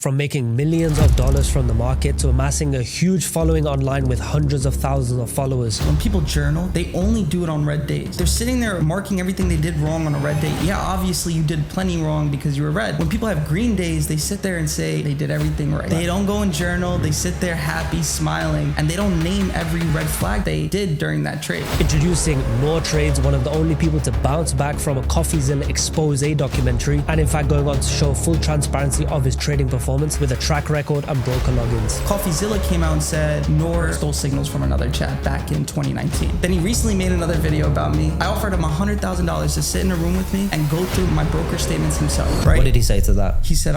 From making millions of dollars from the market to amassing a huge following online with hundreds of thousands of followers. When people journal, they only do it on red days. They're sitting there marking everything they did wrong on a red day. Yeah, obviously you did plenty wrong because you were red. When people have green days, they sit there and say they did everything right. They don't go and journal, they sit there happy, smiling, and they don't name every red flag they did during that trade. Introducing Nour Trades, one of the only people to bounce back from a Coffeezilla expose documentary, and in fact going on to show full transparency of his trading performance with a track record and broker logins. Coffeezilla came out and said Nour stole signals from another chat back in 2019. Then he recently made another video about me. I offered him $100,000 to sit in a room with me and go through my broker statements himself. Right? What did he say to that? He said,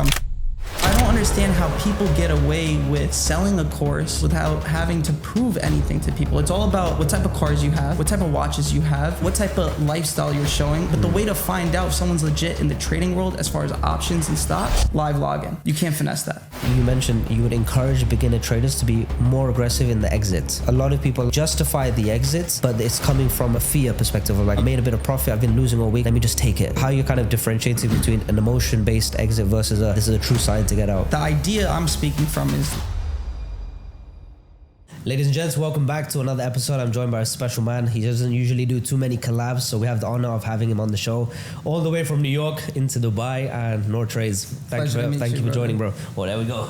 I don't understand how people get away with selling a course without having to prove anything to people. It's all about what type of cars you have, what type of watches you have, what type of lifestyle you're showing. But the way to find out if someone's legit in the trading world as far as options and stocks, live login. You can't finesse that. You mentioned you would encourage beginner traders to be more aggressive in the exits. A lot of people justify the exits, but it's coming from a fear perspective of like, I made a bit of profit, I've been losing all week, let me just take it. How you kind of differentiating between an emotion-based exit versus this is a true sign to get out? The idea I'm speaking from is... Ladies and gents, welcome back to another episode. I'm joined by a special man. He doesn't usually do too many collabs, so we have the honor of having him on the show, all the way from New York into Dubai, and Nour Trades. Thank you for joining, bro. Well, there we go.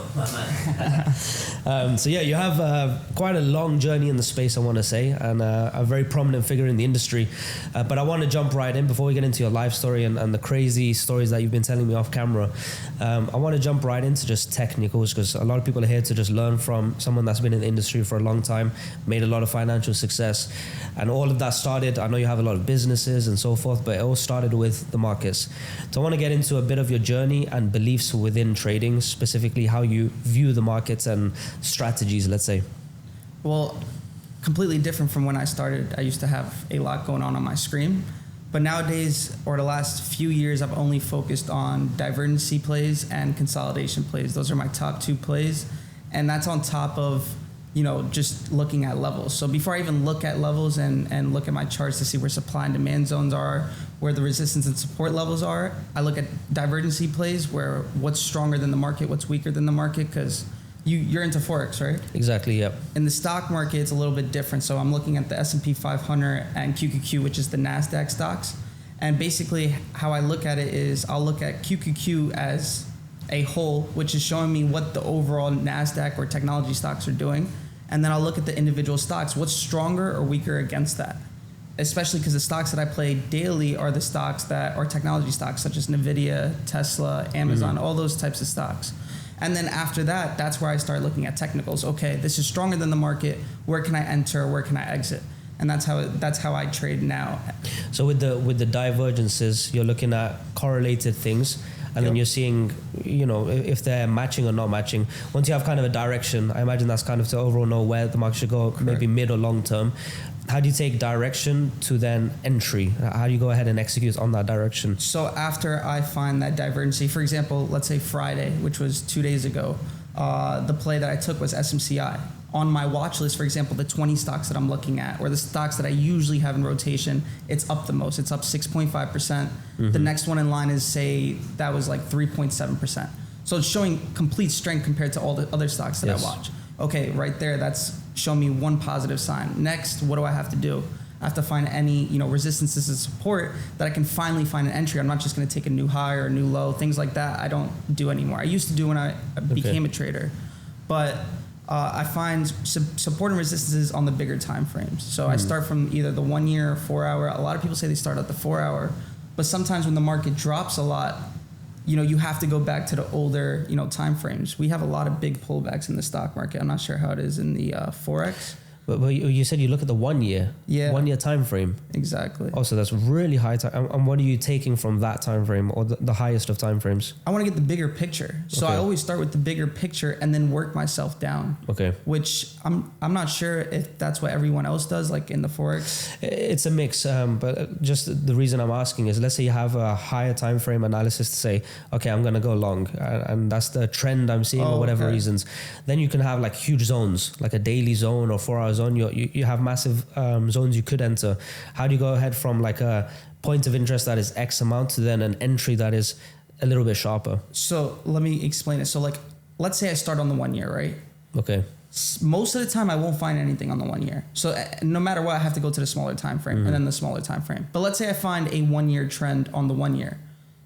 So yeah, you have quite a long journey in the space, I want to say, and a very prominent figure in the industry. But I want to jump right in before we get into your life story and the crazy stories that you've been telling me off camera. I want to jump right into just technicals, because a lot of people are here to just learn from someone that's been in the industry for a long time, made a lot of financial success, and all of that started, I know you have a lot of businesses and so forth, but it all started with the markets. So I want to get into a bit of your journey and beliefs within trading, specifically how you view the markets and strategies, let's say. Well, completely different from when I started. I used to have a lot going on my screen, but nowadays, or the last few years, I've only focused on divergency plays and consolidation plays. Those are my top two plays, and that's on top of just looking at levels. So before I even look at levels and look at my charts to see where supply and demand zones are, where the resistance and support levels are, I look at divergency plays, where what's stronger than the market, what's weaker than the market, because you're into Forex, right? Exactly, yep. In the stock market, it's a little bit different. So I'm looking at the S&P 500 and QQQ, which is the NASDAQ stocks. And basically how I look at it is I'll look at QQQ as a whole, which is showing me what the overall NASDAQ or technology stocks are doing. And then I'll look at the individual stocks, what's stronger or weaker against that. Especially because the stocks that I play daily are the stocks that are technology stocks, such as Nvidia, Tesla, Amazon, all those types of stocks. And then after that, that's where I start looking at technicals. Okay, this is stronger than the market. Where can I enter? Where can I exit? And that's how I trade now. So with the divergences, you're looking at correlated things, and then you're seeing, if they're matching or not matching. Once you have kind of a direction, I imagine that's kind of to overall know where the market should go, correct, maybe mid or long term. How do you take direction to then entry? How do you go ahead and execute on that direction? So after I find that divergency, for example, let's say Friday, which was 2 days ago, the play that I took was SMCI. On my watch list, for example, the 20 stocks that I'm looking at, or the stocks that I usually have in rotation, it's up the most. It's up 6.5%. Mm-hmm. The next one in line is, say, that was like 3.7%. So it's showing complete strength compared to all the other stocks that I watch. Okay, right there, that's showing me one positive sign. Next, what do I have to do? I have to find any, resistances and support that I can finally find an entry. I'm not just going to take a new high or a new low, things like that. I don't do anymore. I used to do when I became a trader, but I find support and resistances on the bigger time frames. So I start from either the 1 year or 4 hour. A lot of people say they start at the 4 hour, but sometimes when the market drops a lot, you have to go back to the older, time frames. We have a lot of big pullbacks in the stock market. I'm not sure how it is in the Forex. But you said you look at the 1 year, 1 year time frame. Exactly. Oh, so that's really high time. And what are you taking from that time frame, or the highest of time frames? I want to get the bigger picture. So I always start with the bigger picture and then work myself down. Okay. Which I'm not sure if that's what everyone else does, like in the Forex. It's a mix, but just the reason I'm asking is, let's say you have a higher time frame analysis to say, okay, I'm going to go long, and that's the trend I'm seeing, or whatever reasons. Then you can have like huge zones, like a daily zone or 4 hour zone. You have massive zones you could enter. How do you go ahead from like a point of interest that is X amount to then an entry that is a little bit sharper? So let me explain it. So like let's say I start on the 1 year, right? Okay. Most of the time I won't find anything on the 1 year. So no matter what, I have to go to the smaller time frame and then the smaller time frame. But let's say I find a 1 year trend on the 1 year.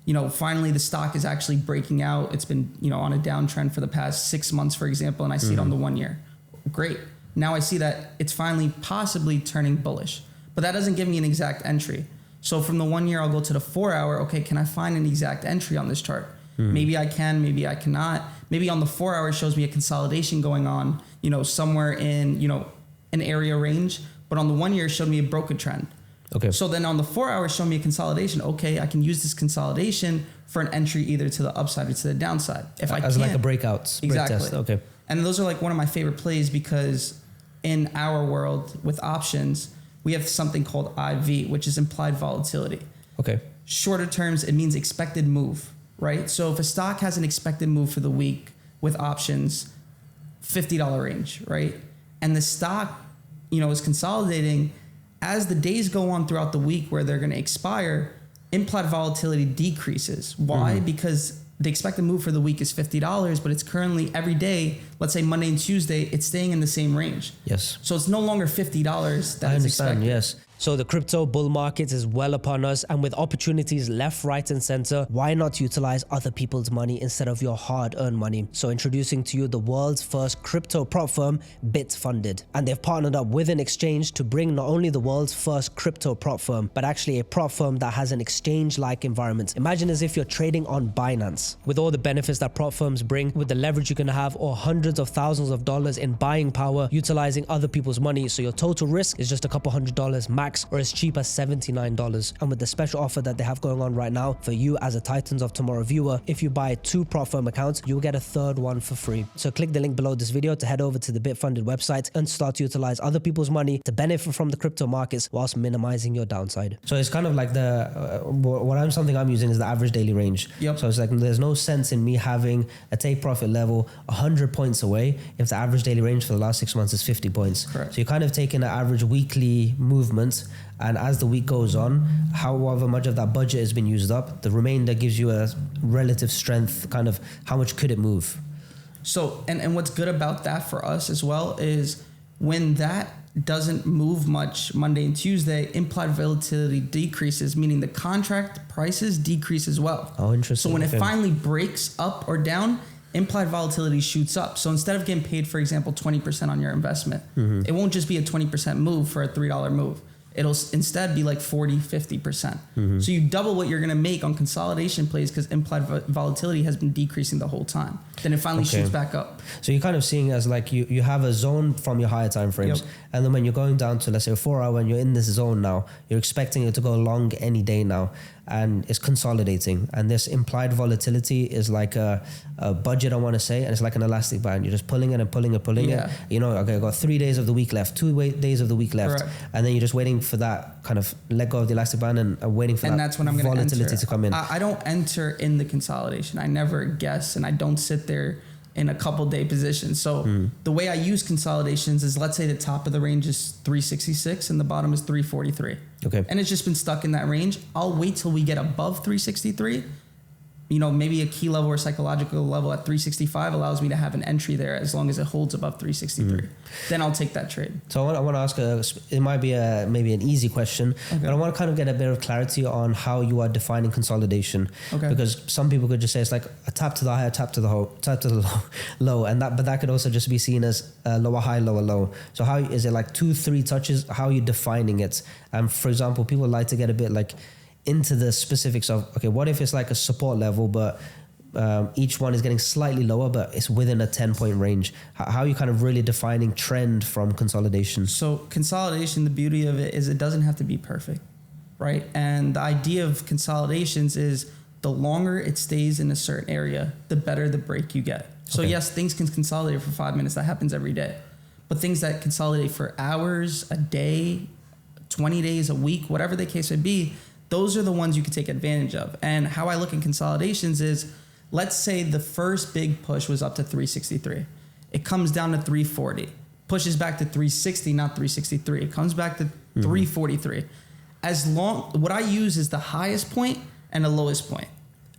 You know, finally the stock is actually breaking out. It's been, you know, on a downtrend for the past 6 months, for example, and I see it on the 1 year. Great. Now I see that it's finally possibly turning bullish, but that doesn't give me an exact entry. So from the 1 year, I'll go to the 4 hour. Okay, can I find an exact entry on this chart? Maybe I can, maybe I cannot. Maybe on the 4 hour shows me a consolidation going on, you know, somewhere in, you know, an area range. But on the 1 year, it showed me a broken trend. Okay. So then on the 4 hour, show me a consolidation. Okay, I can use this consolidation for an entry either to the upside or to the downside. If I as like a breakout. Exactly. Break test. Okay. And those are like one of my favorite plays because in our world with options, we have something called IV, which is implied volatility. Okay. Shorter terms, it means expected move, right? So if a stock has an expected move for the week with options, $50 range, right? And the stock, you know, is consolidating as the days go on throughout the week where they're going to expire, implied volatility decreases. Why? Because the expected move for the week is $50, but it's currently every day, let's say Monday and Tuesday, it's staying in the same range. Yes. So it's no longer $50 that I is understand, expected. yes. So the crypto bull market is well upon us, and with opportunities left, right, and center, why not utilize other people's money instead of your hard-earned money? So introducing to you the world's first crypto prop firm, Bitfunded. And they've partnered up with an exchange to bring not only the world's first crypto prop firm, but actually a prop firm that has an exchange-like environment. Imagine as if you're trading on Binance. With all the benefits that prop firms bring, with the leverage you're gonna have, or hundreds of thousands of dollars in buying power, utilizing other people's money, so your total risk is just a couple $100 max, or as cheap as $79. And with the special offer that they have going on right now for you as a Titans of Tomorrow viewer, if you buy 2 prop firm accounts, you'll get a third one for free. So click the link below this video to head over to the Bitfunded website and start to utilize other people's money to benefit from the crypto markets whilst minimizing your downside. So it's kind of like something I'm using is the average daily range. Yep. So it's like there's no sense in me having a take profit level 100 points away if the average daily range for the last 6 months is 50 points. Correct. So you're kind of taking an average weekly movement, and as the week goes on, however much of that budget has been used up, the remainder gives you a relative strength, kind of how much could it move. So, and what's good about that for us as well is when that doesn't move much Monday and Tuesday, implied volatility decreases, meaning the contract prices decrease as well. Oh, interesting. So when it finally breaks up or down, implied volatility shoots up. So instead of getting paid, for example, 20% on your investment, it won't just be a 20% move for a $3 move. It'll instead be like 40, 50%. So you double what you're going to make on consolidation plays because implied volatility has been decreasing the whole time. Then it finally shoots back up. So you're kind of seeing as like you have a zone from your higher time frames. Yep. And then when you're going down to, let's say, a 4 hour, and you're in this zone now, you're expecting it to go long any day now. And it's consolidating. And this implied volatility is like a budget, I want to say, and it's like an elastic band. You're just pulling it and pulling it. You know, okay, I've got 3 days of the week left, 2 days of the week left. Correct. And then you're just waiting for that kind of let go of the elastic band and waiting for that's when I'm gonna volatility to come in. I don't enter in the consolidation. I never guess, and I don't sit there in a couple day positions. So the way I use consolidations is, let's say the top of the range is 366 and the bottom is 343. Okay. And it's just been stuck in that range. I'll wait till we get above 363. You know, maybe a key level or psychological level at 365 allows me to have an entry there as long as it holds above 363. Then I'll take that trade. So I want to ask, it might be maybe an easy question, but I want to kind of get a bit of clarity on how you are defining consolidation. Okay. Because some people could just say it's like a tap to the high, a tap to the low, and that could also just be seen as lower high, lower low. So how is it like 2-3 touches? How are you defining it? For example, people like to get a bit like into the specifics of, okay, what if it's like a support level, but each one is getting slightly lower, but it's within a 10-point range? How are you kind of really defining trend from consolidation? So consolidation, the beauty of it is it doesn't have to be perfect, right? And the idea of consolidations is the longer it stays in a certain area, the better the break you get. So yes, things can consolidate for 5 minutes. That happens every day. But things that consolidate for hours, a day, 20 days, a week, whatever the case may be, those are the ones you can take advantage of. And how I look at consolidations is, let's say the first big push was up to 363. It comes down to 340, pushes back to 360, not 363. It comes back to 343. What I use is the highest point and the lowest point.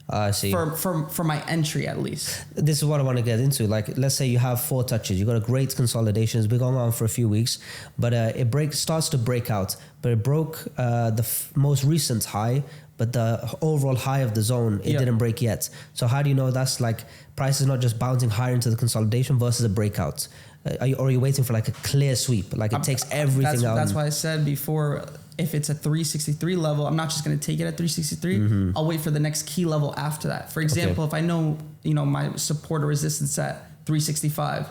I see. For my entry, at least. This is what I want to get into. Like, let's say you have 4 touches. You got a great consolidation. It's been going on for a few weeks, but it starts to break out. But it broke the most recent high, but the overall high of the zone, it didn't break yet. So how do you know that's like price is not just bouncing higher into the consolidation versus a breakout? Or are you waiting for like a clear sweep? Like it takes everything out. That's why I said before, if it's a 363 level, I'm not just going to take it at 363. I'll wait for the next key level after that. For example, if I know, my support or resistance at 365,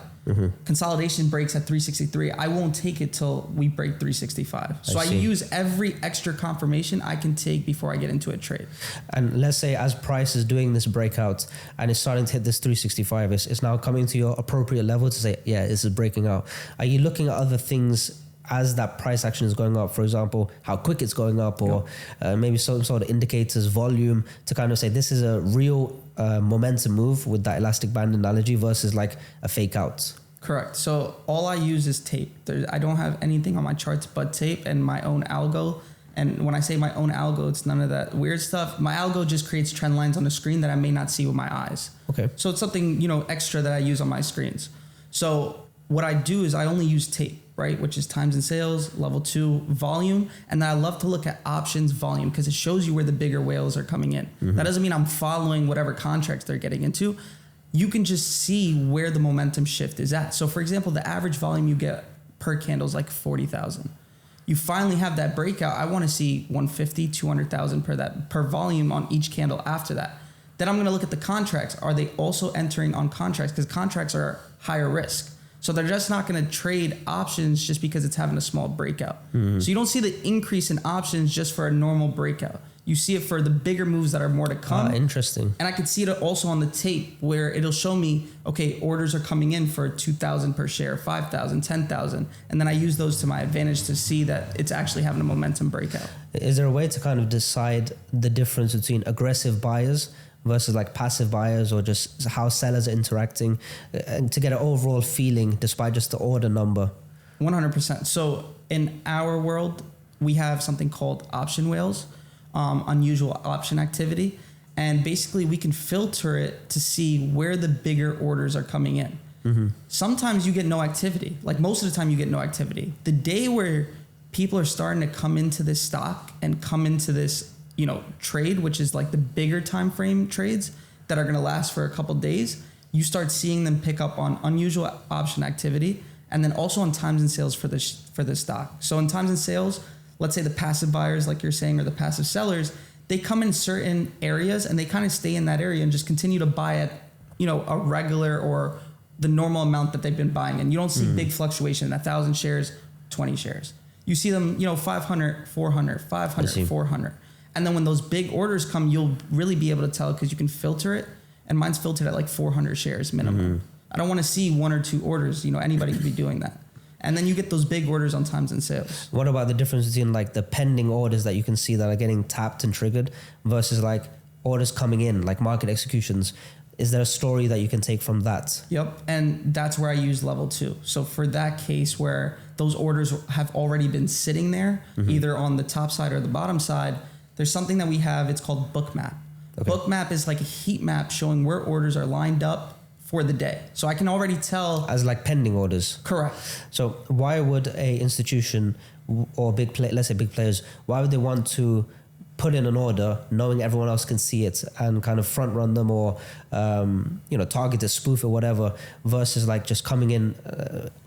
consolidation breaks at 363, I won't take it till we break 365. So I use every extra confirmation I can take before I get into a trade. And let's say as price is doing this breakout and it's starting to hit this 365, it's now coming to your appropriate level to say, yeah, this is breaking out. Are you looking at other things as that price action is going up? For example, how quick it's going up, or maybe some sort of indicators, volume, to kind of say this is a real momentum move with that elastic band analogy versus like a fake out. Correct. So all I use is tape. I don't have anything on my charts but tape and my own algo. And when I say my own algo, it's none of that weird stuff. My algo just creates trend lines on the screen that I may not see with my eyes. Okay. So it's something, extra that I use on my screens. So what I do is I only use tape, right? Which is times in sales, level 2, volume. And then I love to look at options volume because it shows you where the bigger whales are coming in. That doesn't mean I'm following whatever contracts they're getting into. You can just see where the momentum shift is at. So for example, the average volume you get per candle is like 40,000. You finally have that breakout. I want to see 150, 200,000 per volume on each candle after that. Then I'm going to look at the contracts. Are they also entering on contracts? Because contracts are higher risk. So they're just not going to trade options just because it's having a small breakout. So you don't see the increase in options just for a normal breakout. You see it for the bigger moves that are more to come. Interesting. And I could see it also on the tape where it'll show me, okay, orders are coming in for 2,000 per share, 5,000, 10,000. And then I use those to my advantage to see that it's actually having a momentum breakout. Is there a way to kind of decide the difference between aggressive buyers versus like passive buyers, or just how sellers are interacting, and to get an overall feeling despite just the order number? 100%. So in our world, we have something called option whales. Unusual option activity, and basically we can filter it to see where the bigger orders are coming in. Sometimes you get no activity. Like most of the time you get no activity. The day where people are starting to come into this stock and come into this trade, which is like the bigger time frame trades that are going to last for a couple days, you start seeing them pick up on unusual option activity, and then also on times and sales for this stock. So in times and sales, let's say the passive buyers, like you're saying, or the passive sellers, they come in certain areas and they kind of stay in that area and just continue to buy at, a regular or the normal amount that they've been buying. And you don't see big fluctuation, 1,000 shares, 20 shares. You see them, 500, 400, 500, 400. And then when those big orders come, you'll really be able to tell because you can filter it. And mine's filtered at like 400 shares minimum. I don't want to see 1 or 2 orders. Anybody could be doing that. And then you get those big orders on times and sales. What about the difference between like the pending orders that you can see that are getting tapped and triggered versus like orders coming in, like market executions? Is there a story that you can take from that? Yep. And that's where I use level 2. So for that case where those orders have already been sitting there, either on the top side or the bottom side, there's something that we have. It's called Bookmap. Okay. Bookmap is like a heat map showing where orders are lined up for the day. So I can already tell. As like pending orders. Correct. So why would a institution or let's say big players, why would they want to put in an order knowing everyone else can see it and kind of front run them or, target a spoof or whatever versus like just coming in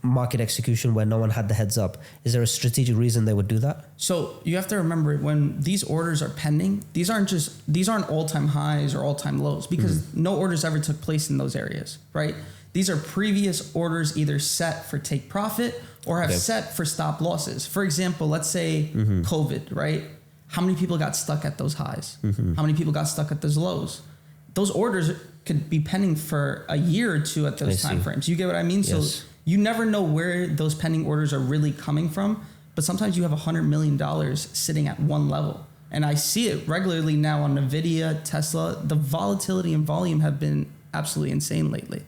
market execution where no one had the heads up? Is there a strategic reason they would do that? So you have to remember when these orders are pending, these aren't all-time highs or all-time lows because no orders ever took place in those areas, right? These are previous orders either set for take profit or have set for stop losses. For example, let's say COVID, right? How many people got stuck at those highs? How many people got stuck at those lows? Those orders could be pending for a year or 2 at those time frames. You get what I mean? Yes. So you never know where those pending orders are really coming from, but sometimes you have $100 million sitting at one level. And I see it regularly now on Nvidia, Tesla. The volatility and volume have been absolutely insane lately.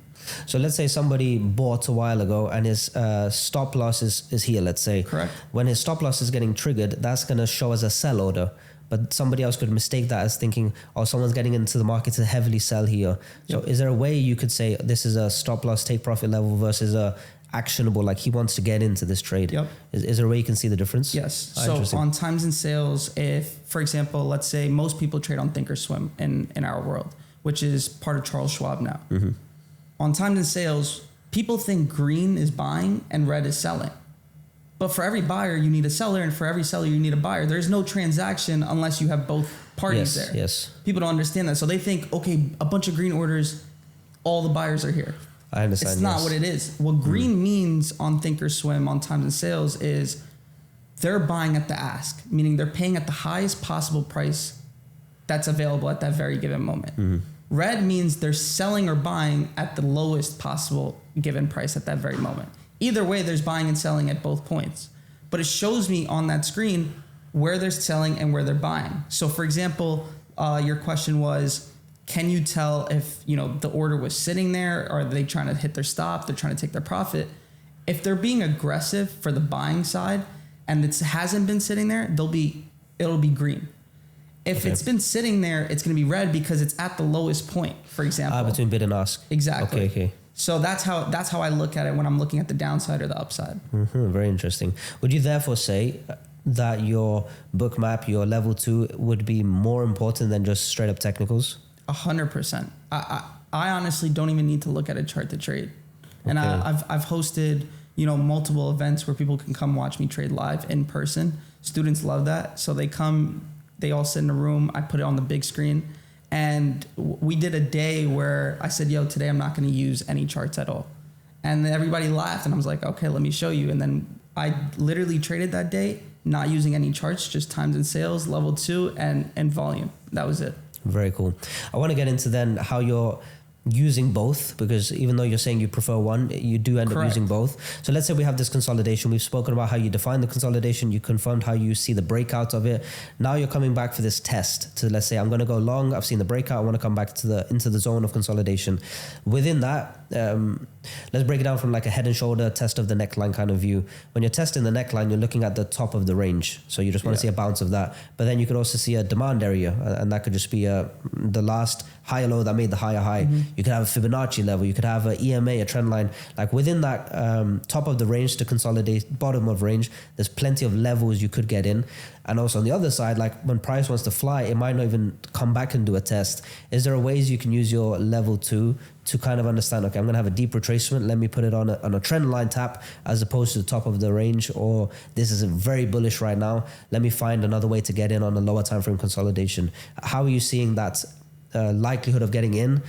So let's say somebody bought a while ago and his stop loss is here, let's say. Correct. When his stop loss is getting triggered, that's going to show as a sell order. but somebody else could mistake that as thinking, oh, someone's getting into the market to heavily sell here. So is there a way you could say this is a stop loss take profit level versus a actionable, like he wants to get into this trade? Yep. Is there a way you can see the difference? Yes. So on times and sales, if, for example, let's say most people trade on Thinkorswim in our world, which is part of Charles Schwab now. On times and sales, people think green is buying and red is selling. But for every buyer, you need a seller, and for every seller, you need a buyer. There's no transaction unless you have both parties there. Yes. People don't understand that. So they think, okay, a bunch of green orders, all the buyers are here. I understand. It's not what it is. What green means on Thinkorswim, on times and sales, is they're buying at the ask, meaning they're paying at the highest possible price that's available at that very given moment. Red means they're selling or buying at the lowest possible given price at that very moment. Either way, there's buying and selling at both points. But it shows me on that screen where they're selling and where they're buying. So for example, your question was, can you tell if the order was sitting there, or are they trying to hit their stop? They're trying to take their profit. If they're being aggressive for the buying side and it hasn't been sitting there, it'll be green. If it's been sitting there, it's going to be red because it's at the lowest point, for example. Between bid and ask. Exactly. Okay. So that's how I look at it when I'm looking at the downside or the upside. Very interesting. Would you therefore say that your book map, your level 2, would be more important than just straight up technicals? 100%. I honestly don't even need to look at a chart to trade. And I've hosted multiple events where people can come watch me trade live in person. Students love that. So they come, they all sit in a room. I put it on the big screen. And we did a day where I said, yo, today I'm not going to use any charts at all. And then everybody laughed, and I was like, okay, let me show you. And then I literally traded that day, not using any charts, just times and sales, level 2, and volume. That was it. Very cool. I want to get into then how you're using both, because even though you're saying you prefer one, you do end up using both. So let's say we have this consolidation. We've spoken about how you define the consolidation. You confirmed how you see the breakout of it. Now you're coming back for this test to, let's say I'm going to go long. I've seen the breakout. I want to come back to into the zone of consolidation. Within that, let's break it down from like a head and shoulder test of the neckline kind of view. When you're testing the neckline, you're looking at the top of the range. So you just want to see a bounce of that. But then you could also see a demand area, and that could just be the last higher low that made the higher high. You could have a Fibonacci level. You could have an EMA, a trend line. Like within that top of the range to consolidate, bottom of range, there's plenty of levels you could get in. And also on the other side, like when price wants to fly, it might not even come back and do a test. Is there a ways you can use your level 2 to kind of understand, okay, I'm going to have a deep retracement. Let me put it on a trend line tap as opposed to the top of the range, or this is very bullish right now. Let me find another way to get in on a lower time frame consolidation. How are you seeing that likelihood of getting in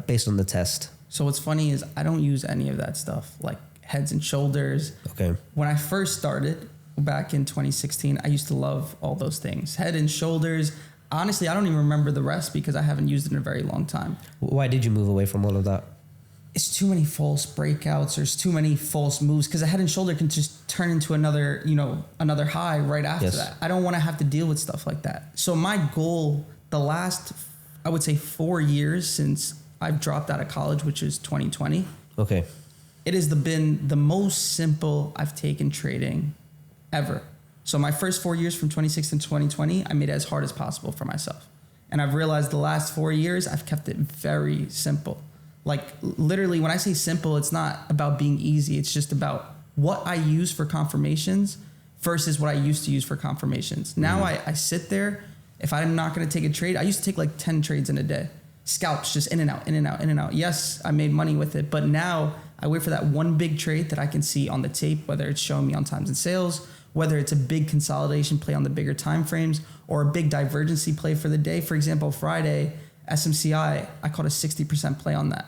based on the test? So what's funny is I don't use any of that stuff, like heads and shoulders. Okay. When I first started back in 2016, I used to love all those things. Head and shoulders. Honestly, I don't even remember the rest because I haven't used it in a very long time. Why did you move away from all of that? It's too many false breakouts. There's too many false moves because a head and shoulder can just turn into another high right after that. I don't want to have to deal with stuff like that. So my goal, the last, I would say 4 years since I've dropped out of college, which is 2020. Okay. It has been the most simple I've taken trading ever. So my first 4 years from 2016 to 2020, I made it as hard as possible for myself. And I've realized the last 4 years, I've kept it very simple. Like literally when I say simple, it's not about being easy. It's just about what I use for confirmations versus what I used to use for confirmations. Now I sit there. If I'm not going to take a trade, I used to take like 10 trades in a day. Scalps, just in and out, in and out, in and out. Yes, I made money with it. But now I wait for that one big trade that I can see on the tape, whether it's showing me on times and sales, whether it's a big consolidation play on the bigger time frames, or a big divergency play for the day. For example, Friday, SMCI, I caught a 60% play on that,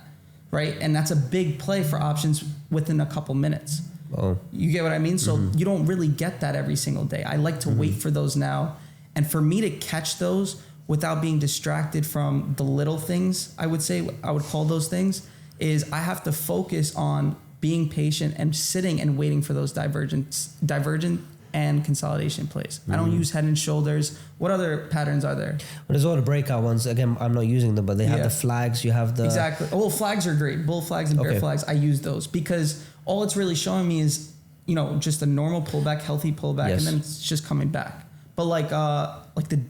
right? And that's a big play for options within a couple minutes. Oh. You get what I mean? So you don't really get that every single day. I like to wait for those now. And for me to catch those without being distracted from the little things, I would call those things, is I have to focus on being patient and sitting and waiting for those divergent and consolidation plays. I don't use head and shoulders. What other patterns are there? Well, there's all the breakout ones. Again, I'm not using them, but they have the flags. You have the... Exactly. Oh, well, flags are great. Bull flags and bear flags. I use those because all it's really showing me is, just a normal pullback, healthy pullback, and then it's just coming back. But like the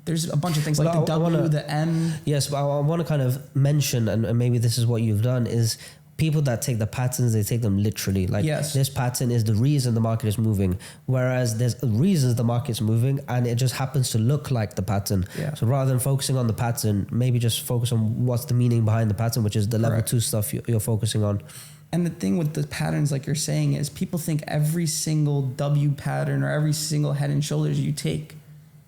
There's a bunch of things like the W, the M. Yes, but I want to kind of mention, and maybe this is what you've done, is people that take the patterns, they take them literally. Like this pattern is the reason the market is moving, whereas there's reasons the market's moving and it just happens to look like the pattern. Yeah. So rather than focusing on the pattern, maybe just focus on what's the meaning behind the pattern, which is the level 2 stuff you're focusing on. And the thing with the patterns, like you're saying, is people think every single W pattern or every single head and shoulders you take,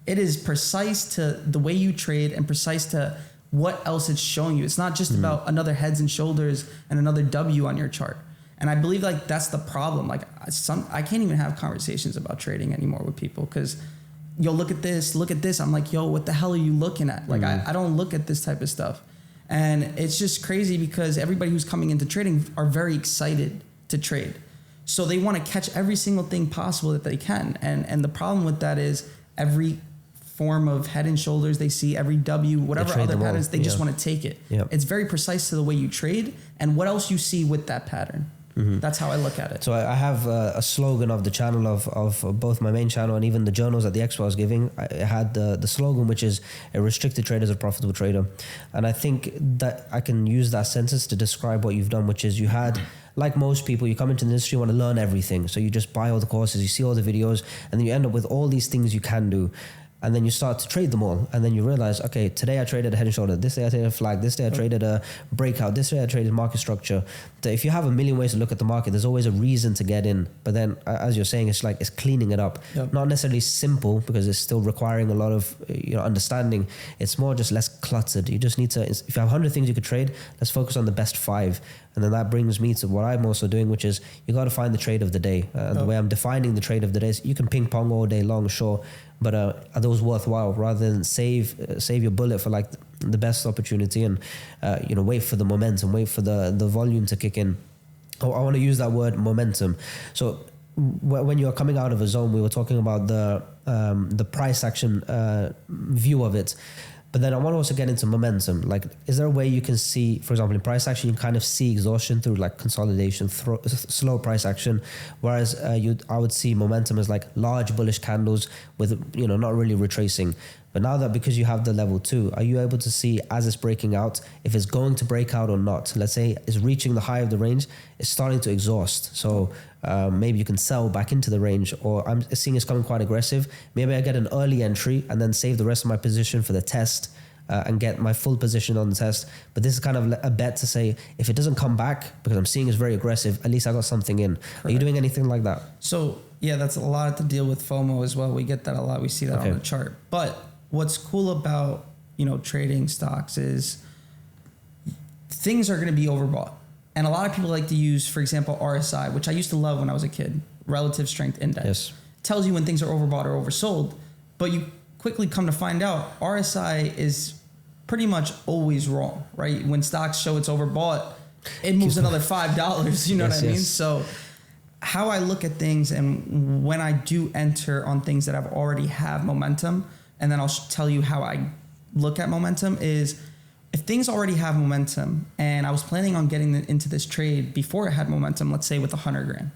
it is precise to the way you trade and precise to what else it's showing you. It's not just about another heads and shoulders and another W on your chart. And I believe like that's the problem. Like I can't even have conversations about trading anymore with people because yo, look at this. I'm like, yo, what the hell are you looking at? Like I don't look at this type of stuff. And it's just crazy because everybody who's coming into trading are very excited to trade. So they want to catch every single thing possible that they can. And the problem with that is every form of head and shoulders they see, every W, whatever other patterns, they just want to take it. Yeah. It's very precise to the way you trade and what else you see with that pattern. That's how I look at it. So I have a slogan of the channel of both my main channel and even the journals that the expo I was giving. I had the slogan, which is a restricted trader is a profitable trader. And I think that I can use that sentence to describe what you've done, which is you had, like most people, you come into the industry, you want to learn everything. So you just buy all the courses, you see all the videos, and then you end up with all these things you can do. And then you start to trade them all. And then you realize, okay, today I traded a head and shoulder. This day I traded a flag. This day I traded a breakout. This day I traded market structure. So if you have a million ways to look at the market, there's always a reason to get in. But then, as you're saying, it's cleaning it up. Yep. Not necessarily simple because it's still requiring a lot of understanding. It's more just less cluttered. You just need to, if you have 100 things you could trade, let's focus on the best 5. And then that brings me to what I'm also doing, which is you got to find the trade of the day. The way I'm defining the trade of the day is you can ping pong all day long, sure, but are those worthwhile? Rather than save your bullet for like the best opportunity and wait for the momentum, wait for the volume to kick in. I want to use that word momentum. So when you're coming out of a zone, we were talking about the price action view of it. But then I want to also get into momentum. Like, is there a way you can see, for example, in price action, you can kind of see exhaustion through like consolidation, slow price action, whereas I would see momentum as like large bullish candles with, not really retracing. But now that because you have the level 2, are you able to see as it's breaking out, if it's going to break out or not? Let's say it's reaching the high of the range, it's starting to exhaust. So maybe you can sell back into the range, or I'm seeing it's coming quite aggressive. Maybe I get an early entry and then save the rest of my position for the test and get my full position on the test. But this is kind of a bet to say, if it doesn't come back, because I'm seeing it's very aggressive, at least I got something in. Correct. Are you doing anything like that? So yeah, that's a lot to deal with FOMO as well. We get that a lot. We see that on the chart. But what's cool about, trading stocks is things are going to be overbought. And a lot of people like to use, for example, RSI, which I used to love when I was a kid, relative strength index. Yes. Tells you when things are overbought or oversold, but you quickly come to find out RSI is pretty much always wrong, right? When stocks show it's overbought, it moves another $5, you know what I mean? So how I look at things, and when I do enter on things that I've already have momentum, and then I'll tell you how I look at momentum, is if things already have momentum and I was planning on getting into this trade before it had momentum, let's say with 100 grand,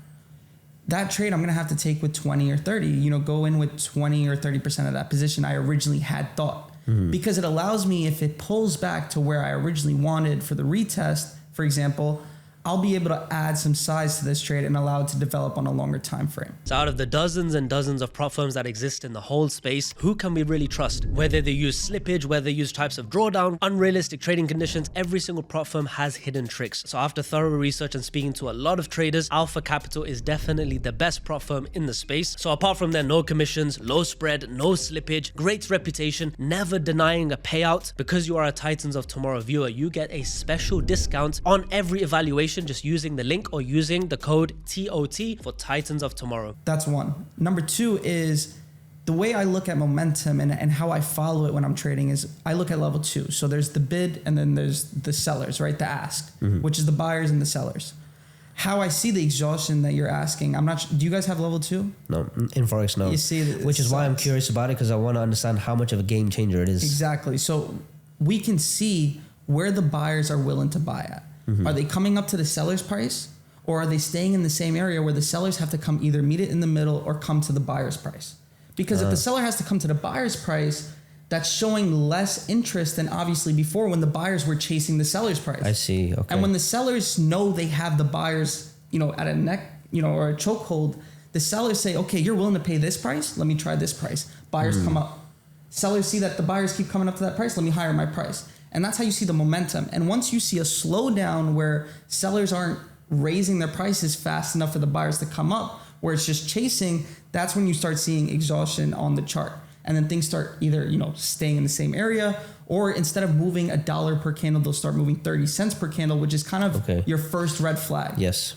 that trade I'm going to have to take with 20 or 30, go in with 20 or 30% of that position I originally had thought, because it allows me, if it pulls back to where I originally wanted for the retest, for example, I'll be able to add some size to this trade and allow it to develop on a longer time frame. So out of the dozens and dozens of prop firms that exist in the whole space, who can we really trust? Whether they use slippage, whether they use types of drawdown, unrealistic trading conditions, every single prop firm has hidden tricks. So after thorough research and speaking to a lot of traders, Alpha Capital is definitely the best prop firm in the space. So apart from their no commissions, low spread, no slippage, great reputation, never denying a payout, because you are a Titans of Tomorrow viewer, you get a special discount on every evaluation just using the link or using the code TOT for Titans of Tomorrow. That's one. Number 2 is the way I look at momentum and how I follow it when I'm trading is I look at level 2. So there's the bid and then there's the sellers, right? The ask, which is the buyers and the sellers. How I see the exhaustion that you're asking, I'm not. Do you guys have level 2? No, in Forex, no. You see, which is why I'm curious about it, because I want to understand how much of a game changer it is. Exactly. So we can see where the buyers are willing to buy at. Are they coming up to the seller's price, or are they staying in the same area where the sellers have to come either meet it in the middle or come to the buyer's price? Because if the seller has to come to the buyer's price, that's showing less interest than obviously before when the buyers were chasing the seller's price. I see. Okay. And when the sellers know they have the buyers, at a neck, or a chokehold, the sellers say, okay, you're willing to pay this price? Let me try this price. Buyers come up. Sellers see that the buyers keep coming up to that price. Let me higher my price. And that's how you see the momentum. And once you see a slowdown where sellers aren't raising their prices fast enough for the buyers to come up, where it's just chasing, that's when you start seeing exhaustion on the chart. And then things start either, staying in the same area, or instead of moving $1 per candle, they'll start moving 30 cents per candle, which is kind of your first red flag. Yes.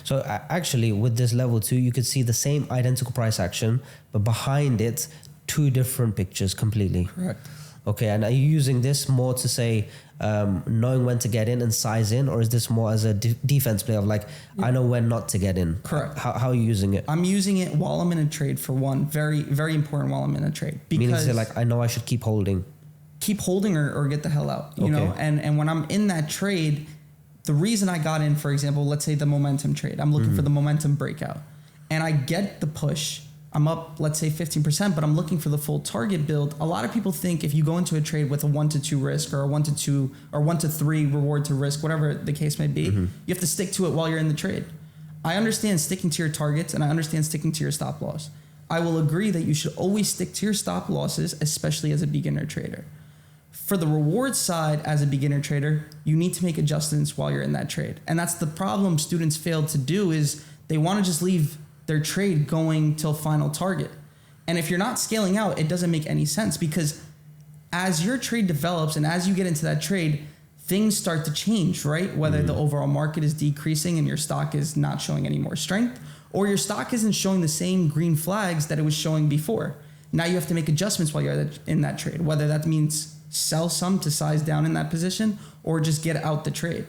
So actually with this level 2, you could see the same identical price action, but behind it, 2 different pictures completely. Correct. Okay. And are you using this more to say, knowing when to get in and size in, or is this more as a defense play of like, I know when not to get in? Correct. How are you using it? I'm using it while I'm in a trade for one. Very, very important while I'm in a trade. Meaning to like, I know I should keep holding. Keep holding or get the hell out, you know? And when I'm in that trade, the reason I got in, for example, let's say the momentum trade, I'm looking for the momentum breakout and I get the push. I'm up, let's say 15%, but I'm looking for the full target build. A lot of people think if you go into a trade with a 1 to 2 risk or a 1 to 2 or 1 to 3 reward to risk, whatever the case may be, you have to stick to it while you're in the trade. I understand sticking to your targets and I understand sticking to your stop loss. I will agree that you should always stick to your stop losses, especially as a beginner trader. For the reward side, as a beginner trader, you need to make adjustments while you're in that trade. And that's the problem students fail to do is they want to just leave their trade going till final target. And if you're not scaling out, it doesn't make any sense because as your trade develops and as you get into that trade, things start to change, right? Whether the overall market is decreasing and your stock is not showing any more strength, or your stock isn't showing the same green flags that it was showing before. Now you have to make adjustments while you're in that trade, whether that means sell some to size down in that position or just get out the trade.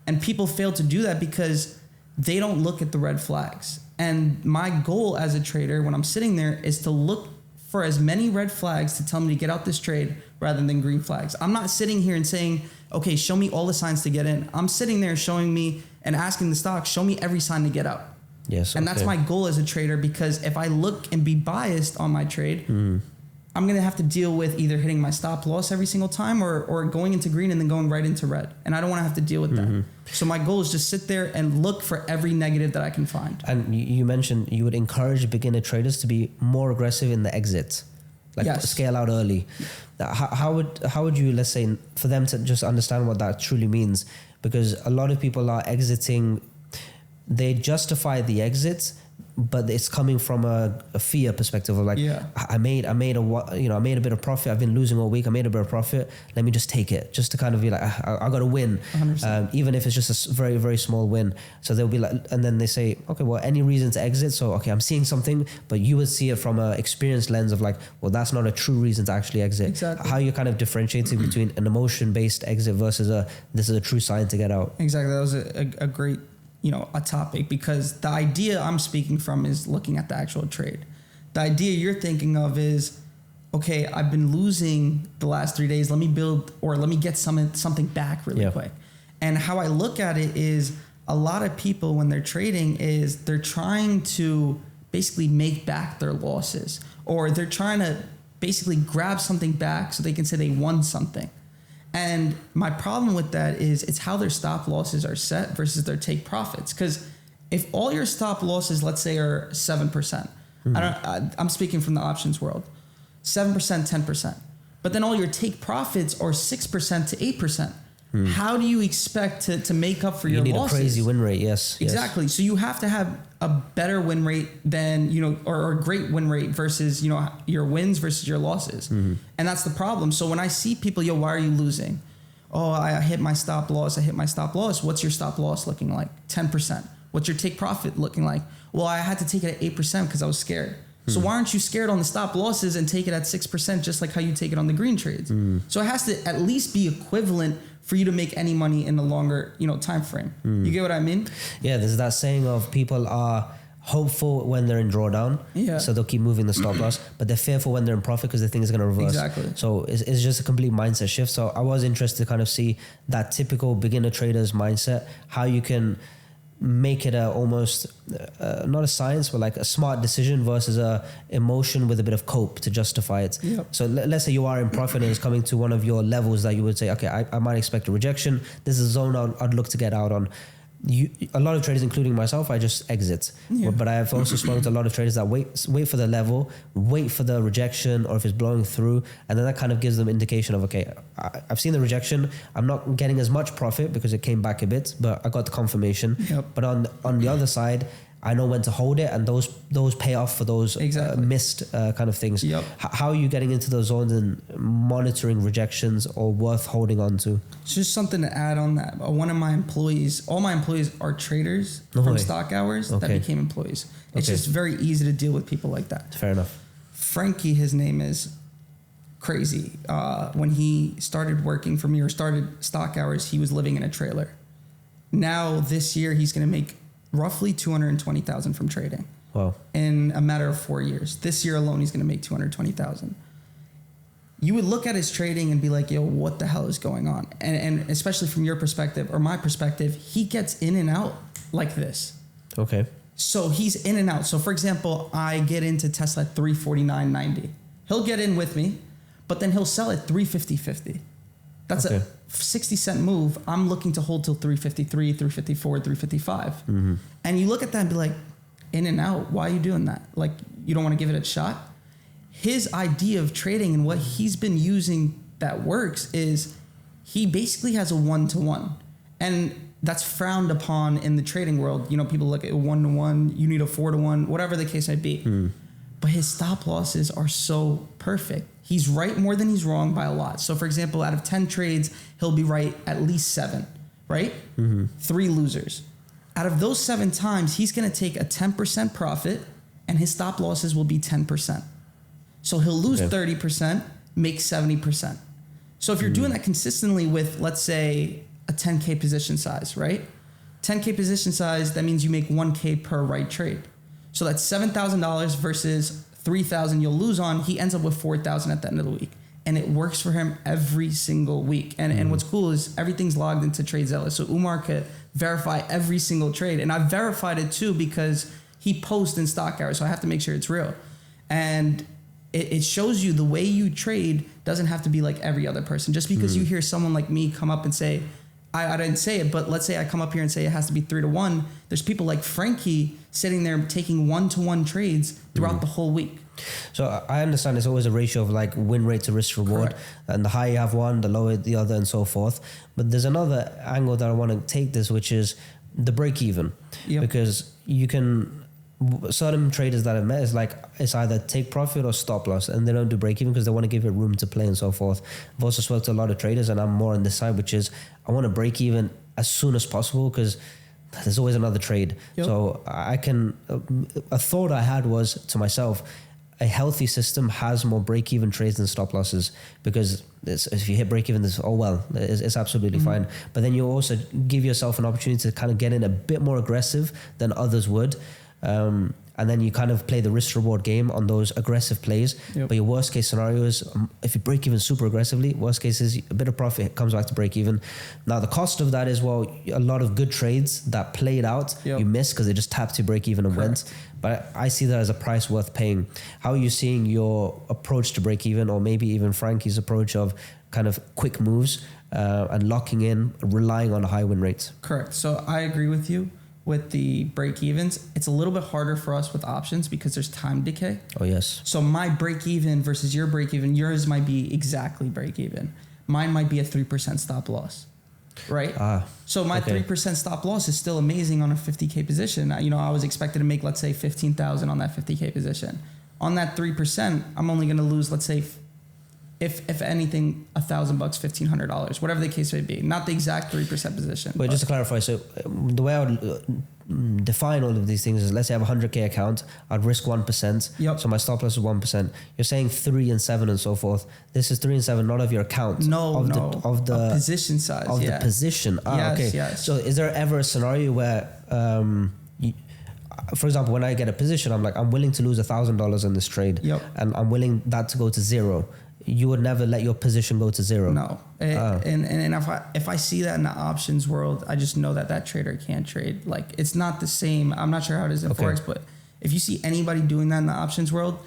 And people fail to do that because they don't look at the red flags. And my goal as a trader when I'm sitting there is to look for as many red flags to tell me to get out this trade rather than green flags. I'm not sitting here and saying, okay, show me all the signs to get in. I'm sitting there showing me and asking the stock, show me every sign to get out. Yes. And that's my goal as a trader because if I look and be biased on my trade, I'm going to have to deal with either hitting my stop loss every single time or going into green and then going right into red. And I don't want to have to deal with that. So my goal is just sit there and look for every negative that I can find. And you mentioned you would encourage beginner traders to be more aggressive in the exit, like scale out early. How would you, let's say, for them to just understand what that truly means? Because a lot of people are exiting, they justify the exits, but it's coming from a fear perspective of like, I made a bit of profit. I've been losing all week. I made a bit of profit. Let me just take it, just to kind of be like, I got to win, even if it's just a very, very small win. So they'll be like, and then they say, okay, well, any reason to exit? So, okay, I'm seeing something, but you would see it from an experienced lens of like, well, that's not a true reason to actually exit. Exactly. How you're kind of differentiating between an emotion-based exit versus this is a true sign to get out. Exactly. That was a great, a topic because the idea I'm speaking from is looking at the actual trade. The idea you're thinking of is, okay, I've been losing the last 3 days. Let me build or let me get something back really quick. And how I look at it is a lot of people when they're trading is they're trying to basically make back their losses or they're trying to basically grab something back so they can say they won something. And my problem with that is it's how their stop losses are set versus their take profits. Because if all your stop losses, let's say, are 7%, I'm speaking from the options world, 7%, 10%, but then all your take profits are 6% to 8%. How do you expect to make up for your losses? You need a crazy win rate, yes. Exactly. So you have to have a better win rate than, or a great win rate versus, your wins versus your losses. And that's the problem. So when I see people, why are you losing? Oh, I hit my stop loss. What's your stop loss looking like? 10%. What's your take profit looking like? Well, I had to take it at 8% because I was scared. So why aren't you scared on the stop losses and take it at 6% just like how you take it on the green trades? So it has to at least be equivalent for you to make any money in the longer, time frame. You get what I mean? Yeah, there's that saying of people are hopeful when they're in drawdown, so they'll keep moving the stop loss, but they're fearful when they're in profit because they think it's going to reverse. Exactly. So it's just a complete mindset shift. So I was interested to kind of see that typical beginner trader's mindset, how you can make it almost not a science, but like a smart decision versus a emotion with a bit of cope to justify it. Yep. So let's say you are in profit and it's coming to one of your levels that you would say, okay, I might expect a rejection. This is a zone I'd look to get out on. A lot of traders, including myself, I just exit. Yeah. But I have also spoken to a lot of traders that wait for the level, wait for the rejection, or if it's blowing through, and then that kind of gives them indication of, okay, I've seen the rejection. I'm not getting as much profit because it came back a bit, but I got the confirmation. Yep. But on the other side, I know when to hold it, and those pay off for those Exactly. missed kind of things. Yep. How are you getting into those zones and monitoring rejections or worth holding on to? It's just something to add on that. One of my employees, all my employees are traders No from way. stock hours that Okay. became employees. It's Okay. just very easy to deal with people like that. Fair enough. Frankie, his name is crazy. When he started working for me or started stock hours, he was living in a trailer. Now this year, he's going to make roughly $220,000 from trading. Wow. In a matter of 4 years. This year alone, he's going to make $220,000. You would look at his trading and be like, yo, what the hell is going on? And especially from your perspective or my perspective, he gets in and out like this. Okay. So he's in and out. So for example, I get into Tesla at 349.90. He'll get in with me, but then he'll sell at 350.50. That's Okay. a 60-cent move. I'm looking to hold till 353, 354, 355. Mm-hmm. And you look at that and be like, in and out, why are you doing that? Like, you don't want to give it a shot? His idea of trading and what he's been using that works is he basically has a 1-to-1. And that's frowned upon in the trading world. You know, people look at 1-to-1, you need a 4-to-1, whatever the case may be. But his stop losses are so perfect. He's right more than he's wrong by a lot. So for example, out of 10 trades, he'll be right at least 7, right? 3 losers. Out of those 7 times, he's going to take a 10% profit and his stop losses will be 10%. So he'll lose 30%, make 70%. So if you're doing that consistently with, let's say, a 10K position size, right? 10K position size, that means you make 1K per right trade. So that's $7,000 versus $3,000 you'll lose on. He ends up with $4,000 at the end of the week. And it works for him every single week. And what's cool is everything's logged into TradeZilla. So Umar could verify every single trade. And I've verified it too because he posts in stock hours. So I have to make sure it's real. And it shows you the way you trade doesn't have to be like every other person. Just because you hear someone like me come up and say, I didn't say it, but let's say I come up here and say it has to be 3-to-1. There's people like Frankie sitting there taking 1-to-1 trades throughout the whole week. So I understand it's always a ratio of like win rate to risk reward. Correct. And the higher you have one, the lower the other, and so forth. But there's another angle that I want to take this, which is the break even. Yep. Because you can, certain traders that I've met is like, it's either take profit or stop loss, and they don't do break even because they want to give it room to play and so forth. I've also spoken to a lot of traders, and I'm more on this side, which is I want to break even as soon as possible because there's always another trade. Yep. So I can, a thought I had was to myself, a healthy system has more break-even trades than stop losses because if you hit break-even, it's absolutely fine. But then you also give yourself an opportunity to kind of get in a bit more aggressive than others would. And then you kind of play the risk-reward game on those aggressive plays. Yep. But your worst-case scenario is if you break even super aggressively, worst case is a bit of profit comes back to break even. Now, the cost of that is, well, a lot of good trades that played out, you missed because they just tapped to break even and went. But I see that as a price worth paying. How are you seeing your approach to break even, or maybe even Frankie's approach of kind of quick moves and locking in, relying on high win rates? Correct. So I agree with you. With the break evens, it's a little bit harder for us with options because there's time decay. Oh, yes. So my break even versus your break even, yours might be exactly break even. Mine might be a 3% stop loss, right? So my 3% stop loss is still amazing on a 50K position. You know, I was expected to make, let's say, 15,000 on that 50K position. On that 3%, I'm only going to lose, let's say, if anything, $1,000, $1,500, whatever the case may be. Not the exact 3% position. But just to clarify, so the way I would define all of these things is, let's say I have a 100K account, I'd risk 1%. Yep. So my stop loss is 1%. You're saying 3 and 7 and so forth. This is 3 and 7, not of your account. Of the position size. Of the position. Yes. So is there ever a scenario where, for example, when I get a position, I'm like, I'm willing to lose $1,000 in this trade, and I'm willing that to go to 0. you would never let your position go to zero. No. And if I see that in the options world, I just know that trader can't trade. Like, it's not the same. I'm not sure how it is in Forex, but if you see anybody doing that in the options world,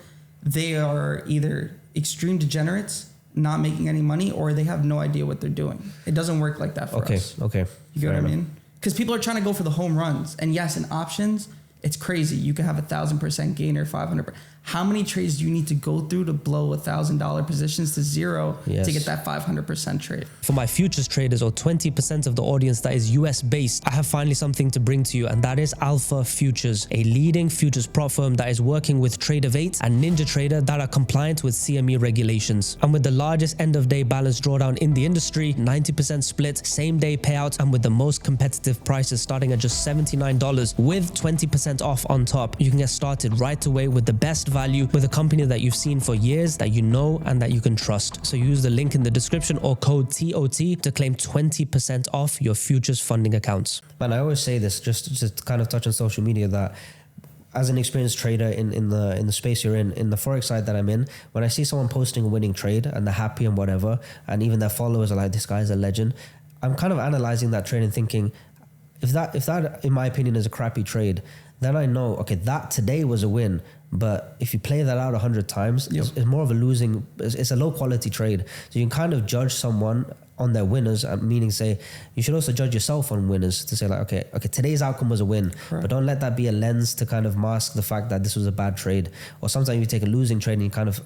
they are either extreme degenerates, not making any money, or they have no idea what they're doing. It doesn't work like that for us. Okay. You get what I mean? Because people are trying to go for the home runs. And yes, in options, it's crazy. You can have 1,000% gain or 500%. How many trades do you need to go through to blow $1,000 positions to zero to get that 500% trade? For my futures traders, or 20% of the audience that is US based, I have finally something to bring to you, and that is Alpha Futures, a leading futures prop firm that is working with Trader 8 and Ninja Trader that are compliant with CME regulations. And with the largest end of day balance drawdown in the industry, 90% split, same day payouts, and with the most competitive prices starting at just $79 with 20% off on top, you can get started right away with the best value with a company that you've seen for years, that you know and that you can trust. So use the link in the description or code TOT to claim 20% off your futures funding accounts. Man, I always say this just to kind of touch on social media, that as an experienced trader in the space you're in the Forex side that I'm in, when I see someone posting a winning trade and they're happy and whatever, and even their followers are like, this guy's a legend, I'm kind of analyzing that trade and thinking, if that in my opinion is a crappy trade, then I know, okay, that today was a win. But if you play that out 100 times, it's more of a losing, it's a low quality trade. So you can kind of judge someone on their winners, meaning say, you should also judge yourself on winners to say like, okay, today's outcome was a win, but don't let that be a lens to kind of mask the fact that this was a bad trade. Or sometimes you take a losing trade and you kind of,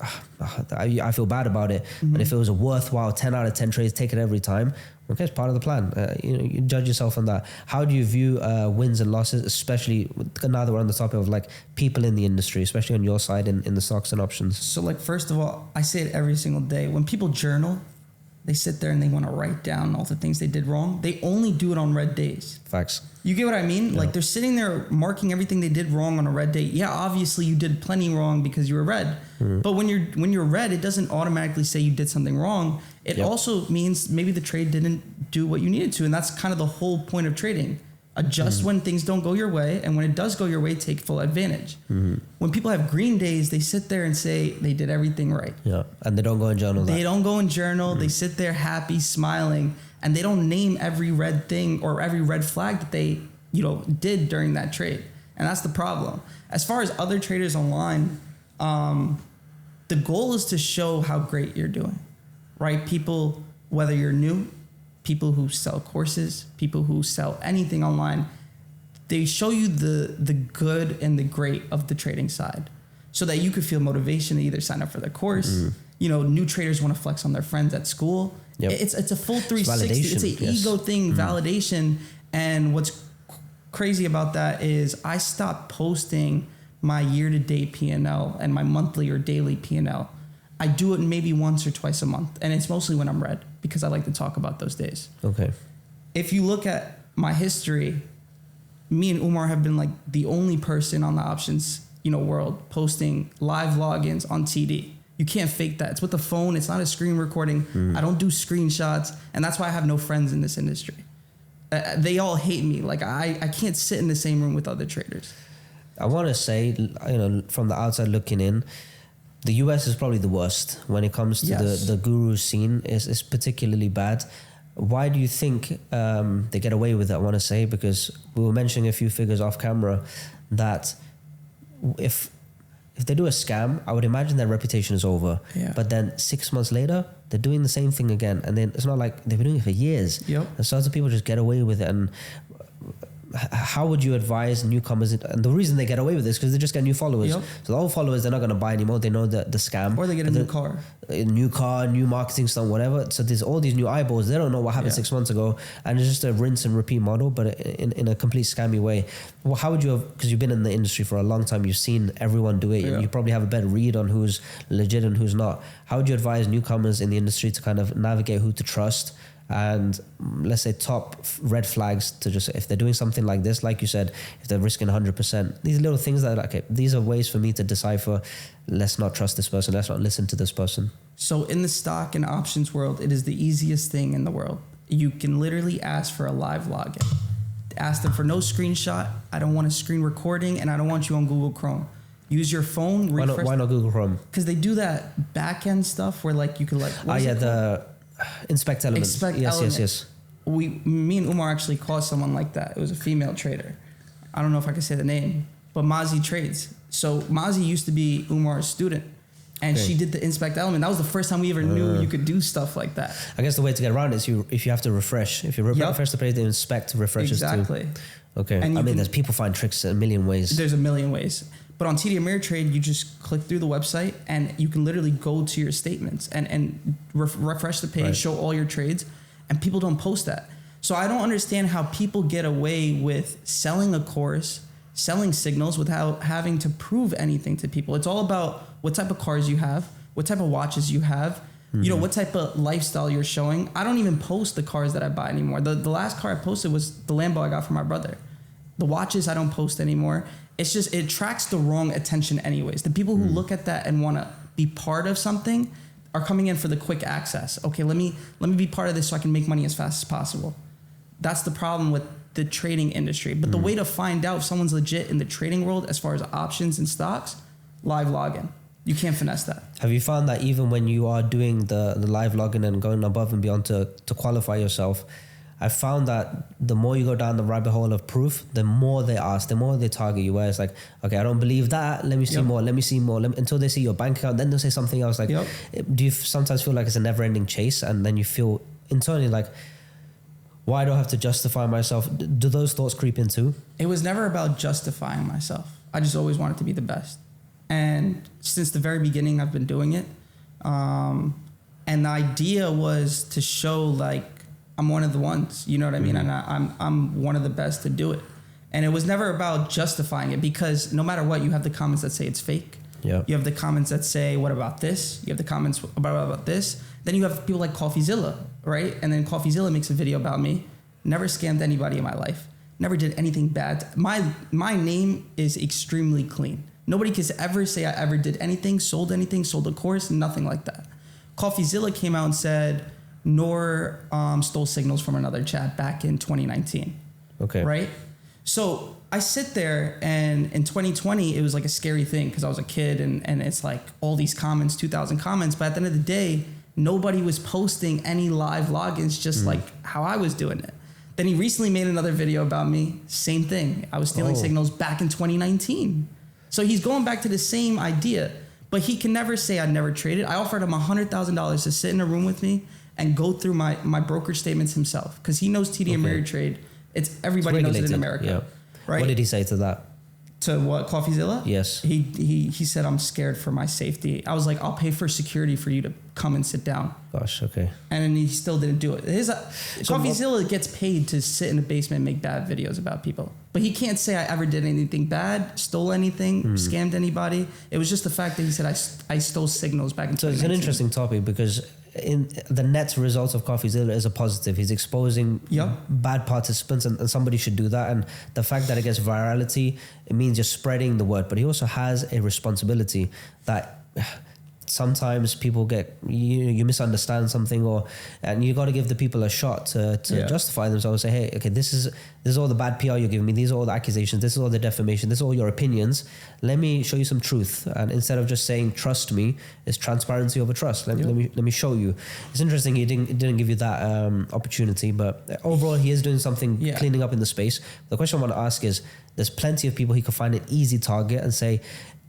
I feel bad about it. But if it was a worthwhile 10 out of 10 trades, take it every time. Okay, it's part of the plan. You judge yourself on that. How do you view wins and losses, especially now that we're on the topic of like people in the industry, especially on your side in the stocks and options? So like, first of all, I say it every single day. When people journal, they sit there and they want to write down all the things they did wrong. They only do it on red days. Facts. You get what I mean? Yeah. Like, they're sitting there marking everything they did wrong on a red day. Yeah, obviously you did plenty wrong because you were red. But when you're red, it doesn't automatically say you did something wrong. It also means maybe the trade didn't do what you needed to. And that's kind of the whole point of trading. Adjust when things don't go your way, and when it does go your way, take full advantage. When people have green days, they sit there and say they did everything right. Yeah, and they don't go and journal. They don't go and journal. They sit there happy, smiling, and they don't name every red thing or every red flag that they did during that trade. And that's the problem. As far as other traders online, the goal is to show how great you're doing, right? People, whether you're new, people who sell courses, people who sell anything online, they show you the good and the great of the trading side so that you could feel motivation to either sign up for the course. New traders want to flex on their friends at school. It's a full 360. It's an ego thing, validation. And what's crazy about that is I stopped posting my year-to-date P&L and my monthly or daily P&L. I do it maybe once or twice a month, and it's mostly when I'm red because I like to talk about those days. Okay. If you look at my history, me and Umar have been like the only person on the options, world posting live logins on TD. You can't fake that. It's with the phone. It's not a screen recording. I don't do screenshots, and that's why I have no friends in this industry. They all hate me. Like I can't sit in the same room with other traders. I want to say, from the outside looking in, the US is probably the worst when it comes to the guru scene. Is particularly bad. Why do you think they get away with it? I want to say, because we were mentioning a few figures off camera that if they do a scam, I would imagine their reputation is over. Yeah. But then 6 months later, they're doing the same thing again. And then it's not like they've been doing it for years. Yep. And so other people just get away with it. And how would you advise newcomers? And the reason they get away with this is because they just get new followers. Yep. So the old followers, they're not going to buy anymore. They know the scam. Or they get a new car, new marketing stuff, whatever. So there's all these new eyeballs. They don't know what happened 6 months ago. And it's just a rinse and repeat model, but in a complete scammy way. Well, how would you have, because you've been in the industry for a long time, you've seen everyone do it. You probably have a better read on who's legit and who's not. How would you advise newcomers in the industry to kind of navigate who to trust? And let's say top red flags to just, if they're doing something like this, like you said, if they're risking 100%, these little things that are, okay, these are ways for me to decipher, let's not trust this person, let's not listen to this person. So in the stock and options world, it is the easiest thing in the world. You can literally ask for a live login. Ask them for no screenshot. I don't want a screen recording, and I don't want you on Google Chrome. Use your phone. Why not Google Chrome? Because they do that back end stuff where like you could like. The inspect element. Yes. Me and Umar actually caught someone like that. It was a female trader. I don't know if I can say the name, but Mazi trades. So Mazi used to be Umar's student, and she did the inspect element. That was the first time we ever knew you could do stuff like that. I guess the way to get around it is if you have to refresh. If you refresh the page, the inspect refreshes too. Exactly. Okay. And there's people find tricks a million ways. There's a million ways. But on TD Ameritrade, you just click through the website and you can literally go to your statements and refresh the page, show all your trades, and people don't post that. So I don't understand how people get away with selling a course, selling signals without having to prove anything to people. It's all about what type of cars you have, what type of watches you have, you know, what type of lifestyle you're showing. I don't even post the cars that I buy anymore. The last car I posted was the Lambo I got from my brother. The watches I don't post anymore. It's just, it attracts the wrong attention anyways. The people who look at that and want to be part of something are coming in for the quick access. Okay, let me be part of this so I can make money as fast as possible. That's the problem with the trading industry. But the way to find out if someone's legit in the trading world as far as options and stocks, live login. You can't finesse that. Have you found that even when you are doing the live login and going above and beyond to qualify yourself, I found that the more you go down the rabbit hole of proof, the more they ask, the more they target you. Where it's like, okay, I don't believe that. Let me see more. Let me see more. Until they see your bank account, then they'll say something else. Like, do you sometimes feel like it's a never-ending chase, and then you feel internally like, why do I have to justify myself? Do those thoughts creep in too? It was never about justifying myself. I just always wanted to be the best, and since the very beginning, I've been doing it. And the idea was to show like, I'm one of the ones, you know what I mean? And I'm one of the best to do it. And it was never about justifying it, because no matter what, you have the comments that say it's fake. Yeah. You have the comments that say, what about this? You have the comments about this. Then you have people like Coffeezilla, right? And then Coffeezilla makes a video about me. Never scammed anybody in my life. Never did anything bad. My name is extremely clean. Nobody can ever say I ever did anything, sold a course, nothing like that. Coffeezilla came out and said, Nour stole signals from another chat back in 2019. Okay. Right? So I sit there, and in 2020, it was like a scary thing because I was a kid, and it's like all these comments, 2,000 comments. But at the end of the day, nobody was posting any live logins, just like how I was doing it. Then he recently made another video about me. Same thing. I was stealing signals back in 2019. So he's going back to the same idea, but he can never say I never traded. I offered him $100,000 to sit in a room with me and go through my brokerage statements himself, because he knows TD Ameritrade. Everybody knows it in America. Yeah. Right? What did he say to that? To what, Coffeezilla? Yes. He said, I'm scared for my safety. I was like, I'll pay for security for you to come and sit down. Gosh, okay. And then he still didn't do it. Coffeezilla gets paid to sit in the basement and make bad videos about people. But he can't say I ever did anything bad, stole anything, scammed anybody. It was just the fact that he said I stole signals back in 2019. So it's an interesting topic, because in the net result of Coffeezilla is a positive. He's exposing bad participants, and somebody should do that. And the fact that it gets virality, it means you're spreading the word. But he also has a responsibility that sometimes people get, you misunderstand something, and you got to give the people a shot to justify themselves. Say, hey, okay, this is all the bad PR you're giving me. These are all the accusations. This is all the defamation. This is all your opinions. Let me show you some truth. And instead of just saying trust me, it's transparency over trust. Let me show you. It's interesting he didn't give you that opportunity, but overall he is doing something, cleaning up in the space. The question I want to ask is, there's plenty of people he could find an easy target and say,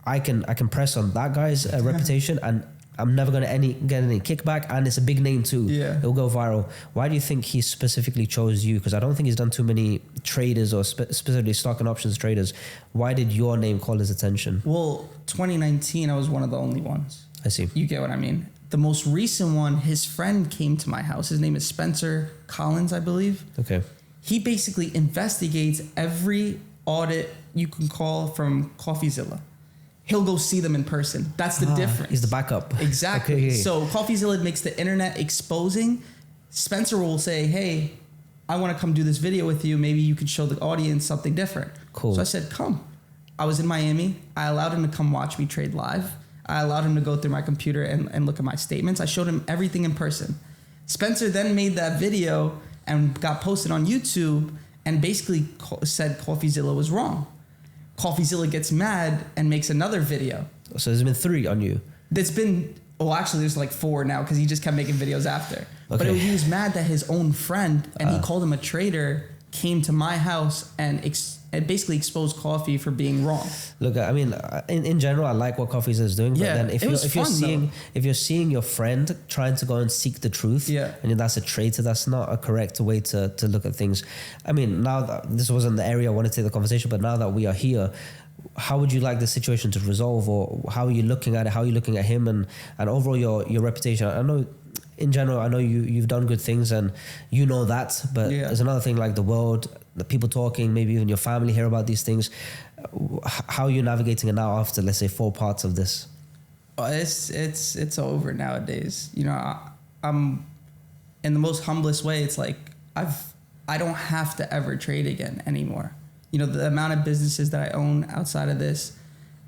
I can press on that guy's reputation, and I'm never going to get any kickback, and it's a big name too. Yeah. It'll go viral. Why do you think he specifically chose you? Because I don't think he's done too many traders, or specifically stock and options traders. Why did your name call his attention? Well, 2019, I was one of the only ones. I see. You get what I mean? The most recent one, his friend came to my house. His name is Spencer Collins, I believe. Okay. He basically investigates every audit you can call from Coffeezilla. He'll go see them in person. That's the difference. He's the backup. Exactly. Okay. So Coffeezilla makes the internet exposing. Spencer will say, hey, I want to come do this video with you. Maybe you could show the audience something different. Cool. So I said, come. I was in Miami. I allowed him to come watch me trade live. I allowed him to go through my computer and look at my statements. I showed him everything in person. Spencer then made that video and got posted on YouTube and basically said Coffeezilla was wrong. Coffeezilla gets mad and makes another video. So there's been 3 on you. That's been, well, actually there's like 4 now because he just kept making videos after. Okay. But he was mad that his own friend, and he called him a traitor, came to my house and basically exposed Coffee for being wrong. Look, I mean, in general, I like what Coffeezilla is doing. Yeah, but then if you're seeing your friend trying to go and seek the truth, and that's a traitor, that's not a correct way to look at things. I mean, now that this wasn't the area I wanted to take the conversation, but now that we are here, how would you like the situation to resolve, or how are you looking at it? How are you looking at him and overall your reputation? I know. In general, I know you've done good things and you know that, but there's another thing like the world, the people talking, maybe even your family hear about these things. How are you navigating it now after, let's say, 4 parts of this? It's over nowadays. You know, I'm in the most humblest way. It's like I don't have to ever trade again anymore. You know, the amount of businesses that I own outside of this,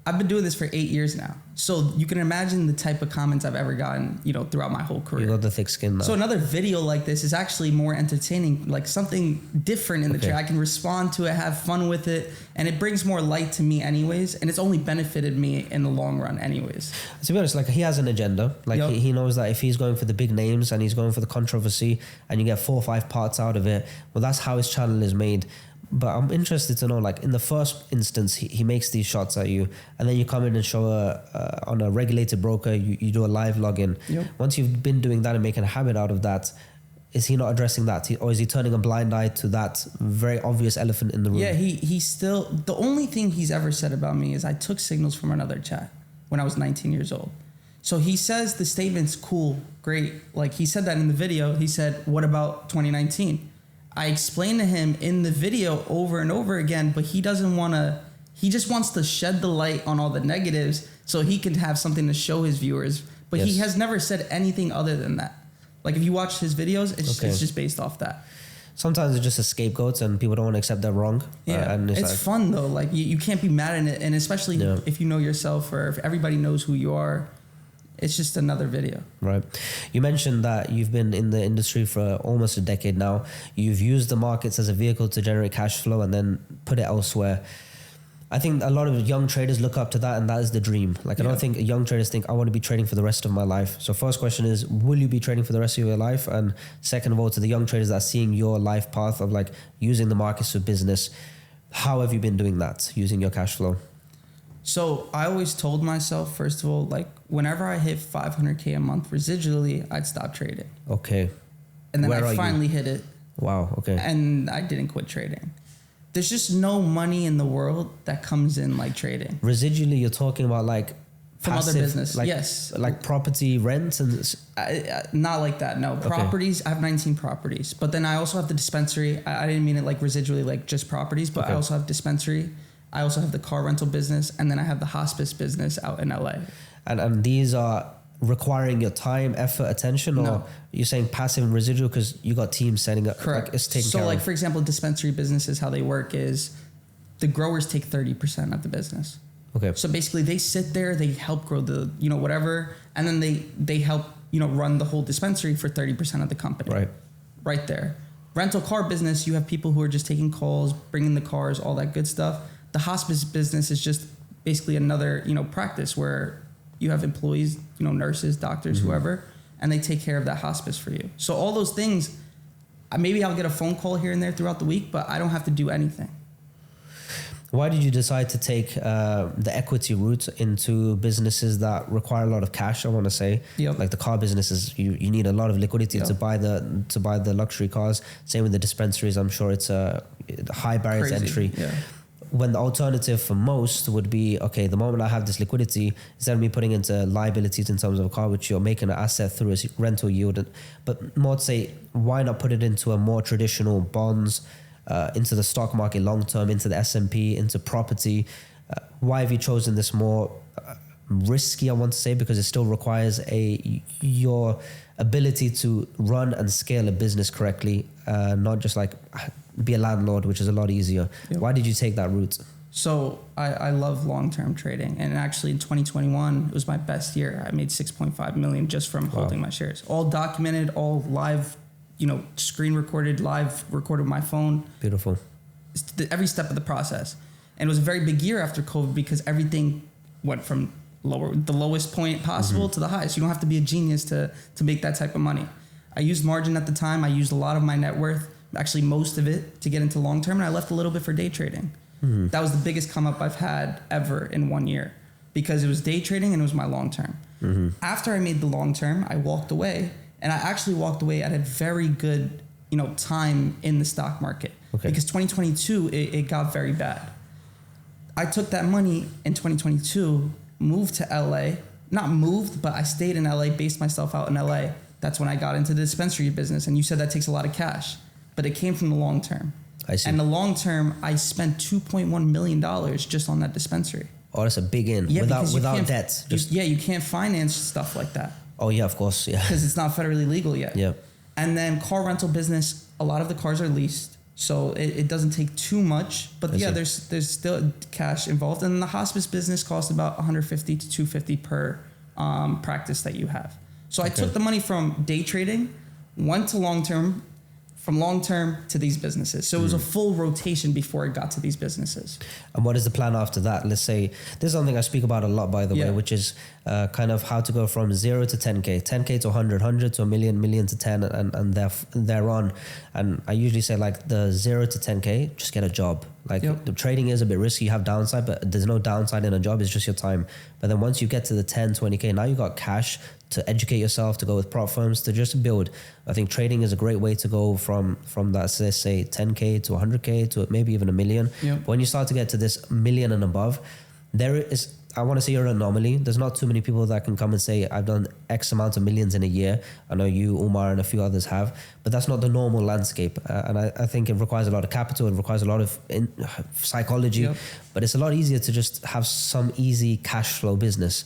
I've been doing this for 8 years now. So you can imagine the type of comments I've ever gotten, you know, throughout my whole career. You got the thick skin now. So another video like this is actually more entertaining, like something different in the trade. I can respond to it, have fun with it, and it brings more light to me anyways. And it's only benefited me in the long run anyways. To be honest, like he has an agenda. Like he knows that if he's going for the big names and he's going for the controversy and you get 4 or 5 parts out of it, well, that's how his channel is made. But I'm interested to know, like in the first instance, he makes these shots at you, and then you come in and show on a regulated broker, you do a live login. Once you've been doing that and making a habit out of that, is he not addressing that? Or is he turning a blind eye to that very obvious elephant in the room? Yeah, he still, the only thing he's ever said about me is I took signals from another chat when I was 19 years old. So he says the statement's cool, great. Like he said that in the video. He said, what about 2019? I explained to him in the video over and over again, but he doesn't want to, he just wants to shed the light on all the negatives so he can have something to show his viewers. But he has never said anything other than that. Like if you watch his videos, it's just based off that. Sometimes it's just a scapegoat and people don't want to accept they're wrong. Yeah, and it's like, fun though. Like you can't be mad at it. And especially if you know yourself or if everybody knows who you are, it's just another video. Right. You mentioned that you've been in the industry for almost a decade now. You've used the markets as a vehicle to generate cash flow and then put it elsewhere. I think a lot of young traders look up to that, and that is the dream. Like I don't think young traders think I want to be trading for the rest of my life. So first question is, will you be trading for the rest of your life? And second of all, to the young traders that are seeing your life path of like using the markets for business, how have you been doing that, using your cash flow? So I always told myself, first of all, like whenever I hit 500K a month residually, I'd stop trading. Okay. And then I finally hit it. Wow. Okay. And I didn't quit trading. There's just no money in the world that comes in like trading. Residually, you're talking about like from passive, other business, like, yes. Like property rents and... not like that, no. Properties, I have 19 properties. But then I also have the dispensary. I didn't mean it like residually, like just properties, but I also have dispensary. I also have the car rental business, and then I have the hospice business out in LA. And these are requiring your time, effort, attention, or you're saying passive and residual because you got teams setting up? Correct. Like it's taken care so like, of. for example, dispensary businesses, how they work is the growers take 30% of the business. Okay. So basically they sit there, they help grow the, you know, whatever, and then they help, you know, run the whole dispensary for 30% of the company. Right. Right there. Rental car business, you have people who are just taking calls, bringing the cars, all that good stuff. The hospice business is just basically another, you know, practice where you have employees, you know, nurses, doctors, whoever, and they take care of that hospice for you. So all those things, maybe I'll get a phone call here and there throughout the week, but I don't have to do anything. Why did you decide to take the equity route into businesses that require a lot of cash? I want to say, like the car businesses, you need a lot of liquidity to buy the luxury cars. Same with the dispensaries. I'm sure it's a high barrier to entry. Yeah. When the alternative for most would be, okay, the moment I have this liquidity, instead of me putting into liabilities in terms of a car, which you're making an asset through a rental yield, but more to say, why not put it into a more traditional bonds, into the stock market long term, into the S&P, into property? Why have you chosen this more risky, I want to say, because it still requires your ability to run and scale a business correctly, not just like be a landlord, which is a lot easier. Why did you take that route? So I love long-term trading, and actually in 2021 it was my best year. I made 6.5 million just from holding my shares, all documented, all live, you know, screen recorded, live recorded with my phone. Beautiful. Every step of the process. And it was a very big year after COVID because everything went from the lowest point possible to the highest. You don't have to be a genius to make that type of money. I used margin at the time. I used a lot of my net worth, actually most of it, to get into long term, and I left a little bit for day trading. That was the biggest come up I've had ever in 1 year because it was day trading and it was my long term. After I made the long term, I walked away, and I actually walked away at a very good, time in the stock market because 2022 it got very bad. I took that money in 2022, moved to LA, not moved, but I stayed in LA, based myself out in LA. That's when I got into the dispensary business. And you said that takes a lot of cash, but it came from the long term. I see. And the long term, I spent $2.1 million just on that dispensary. Oh, that's a big in. Yeah, without debt. You can't finance stuff like that. Oh yeah, of course. Yeah. Because it's not federally legal yet. Yeah. And then car rental business, a lot of the cars are leased. So it doesn't take too much, but there's still cash involved. And the hospice business costs about $150 to $250 per practice that you have. So I took the money from day trading, went to long term, from long term to these businesses. So it was a full rotation before it got to these businesses. And what is the plan after that? Let's say, this is something I speak about a lot, by the way, which is kind of how to go from 0 to 10K, 10K to 100, 100 to a million, million to 10, and thereon. And I usually say like the 0 to 10K, just get a job. Like the trading is a bit risky, you have downside, but there's no downside in a job, it's just your time. But then once you get to the 10, 20K, now you got cash to educate yourself, to go with prop firms, to just build. I think trading is a great way to go from that, let's say 10K to 100K to maybe even a million. But when you start to get to this million and above, there is, I want to say you're an anomaly. There's not too many people that can come and say, I've done X amount of millions in a year. I know you, Umar, and a few others have, but that's not the normal landscape. And I think it requires a lot of capital. It requires a lot of psychology, but it's a lot easier to just have some easy cash flow business.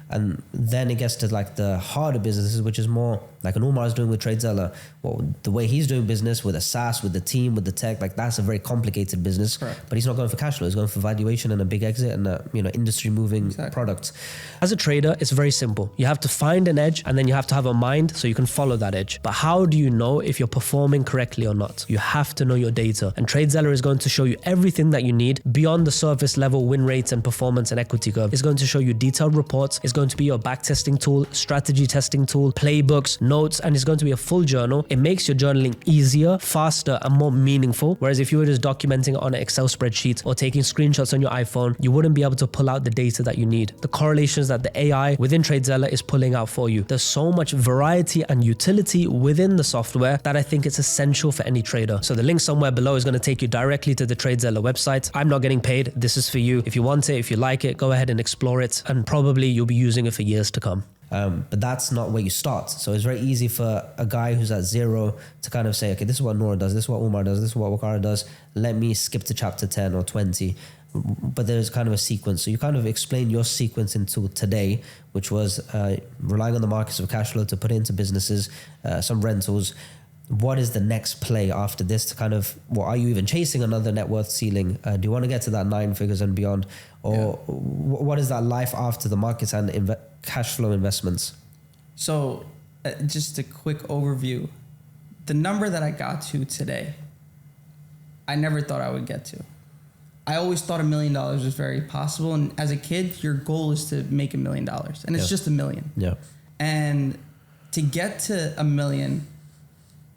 And then it gets to like the harder businesses, which is more like an Umar is doing with Tradezilla. Well, the way he's doing business with a SaaS, with the team, with the tech, like that's a very complicated business. Correct. But he's not going for cash flow. He's going for valuation and a big exit and industry moving products. As a trader, it's very simple. You have to find an edge and then you have to have a mind so you can follow that edge. But how do you know if you're performing correctly or not? You have to know your data. And Tradezilla is going to show you everything that you need beyond the surface level win rates and performance and equity curve. It's going to show you detailed reports. It's going to be your back testing tool, strategy testing tool, playbooks, notes, and it's going to be a full journal. It makes your journaling easier, faster, and more meaningful. Whereas if you were just documenting it on an Excel spreadsheet or taking screenshots on your iPhone, you wouldn't be able to pull out the data that you need. The correlations that the AI within Tradezilla is pulling out for you. There's so much variety and utility within the software that I think it's essential for any trader. So the link somewhere below is going to take you directly to the Tradezilla website. I'm not getting paid. This is for you. If you want it, if you like it, go ahead and explore it. And probably you'll be using it for years to come. But that's not where you start. So it's very easy for a guy who's at zero to kind of say, okay, this is what Nour does, this is what Umar does, this is what Waqar does. Let me skip to chapter 10 or 20. But there's kind of a sequence. So you kind of explained your sequence into today, which was relying on the markets of cash flow to put into businesses, some rentals. What is the next play after this to kind of, well, are you even chasing another net worth ceiling? Do you want to get to that 9 figures and beyond? Or what is that life after the markets and cash flow investments? So just a quick overview. The number that I got to today, I never thought I would get to. I always thought $1 million was very possible. And as a kid, your goal is to make $1 million. And it's just $1 million. Yeah. And to get to $1 million,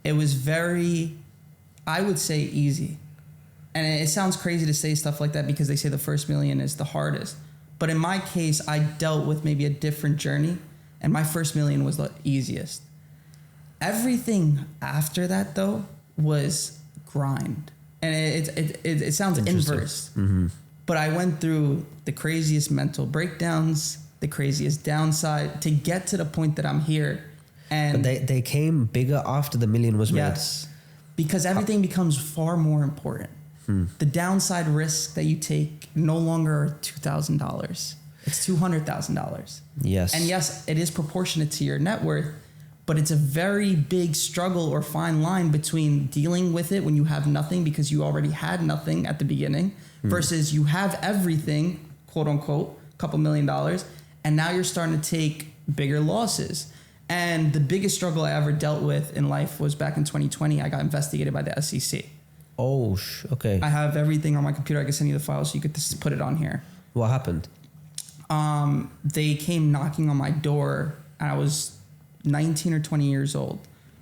it was very, I would say, easy. And it sounds crazy to say stuff like that because they say the first million is the hardest. But in my case, I dealt with maybe a different journey. And my first million was the easiest. Everything after that, though, was grind. And it sounds inverse. Mm-hmm. But I went through the craziest mental breakdowns, the craziest downside to get to the point that I'm here. And but they came bigger after the million was made. Yes, because everything becomes far more important. The downside risk that you take no longer $2,000. It's $200,000. Yes. And yes, it is proportionate to your net worth, but it's a very big struggle or fine line between dealing with it when you have nothing because you already had nothing at the beginning versus you have everything, quote unquote, a couple $1 million, and now you're starting to take bigger losses. And the biggest struggle I ever dealt with in life was back in 2020. I got investigated by the SEC. Oh, okay. I have everything on my computer. I can send you the files so you could just put it on here. What happened? They came knocking on my door, and I was 19 or 20 years old.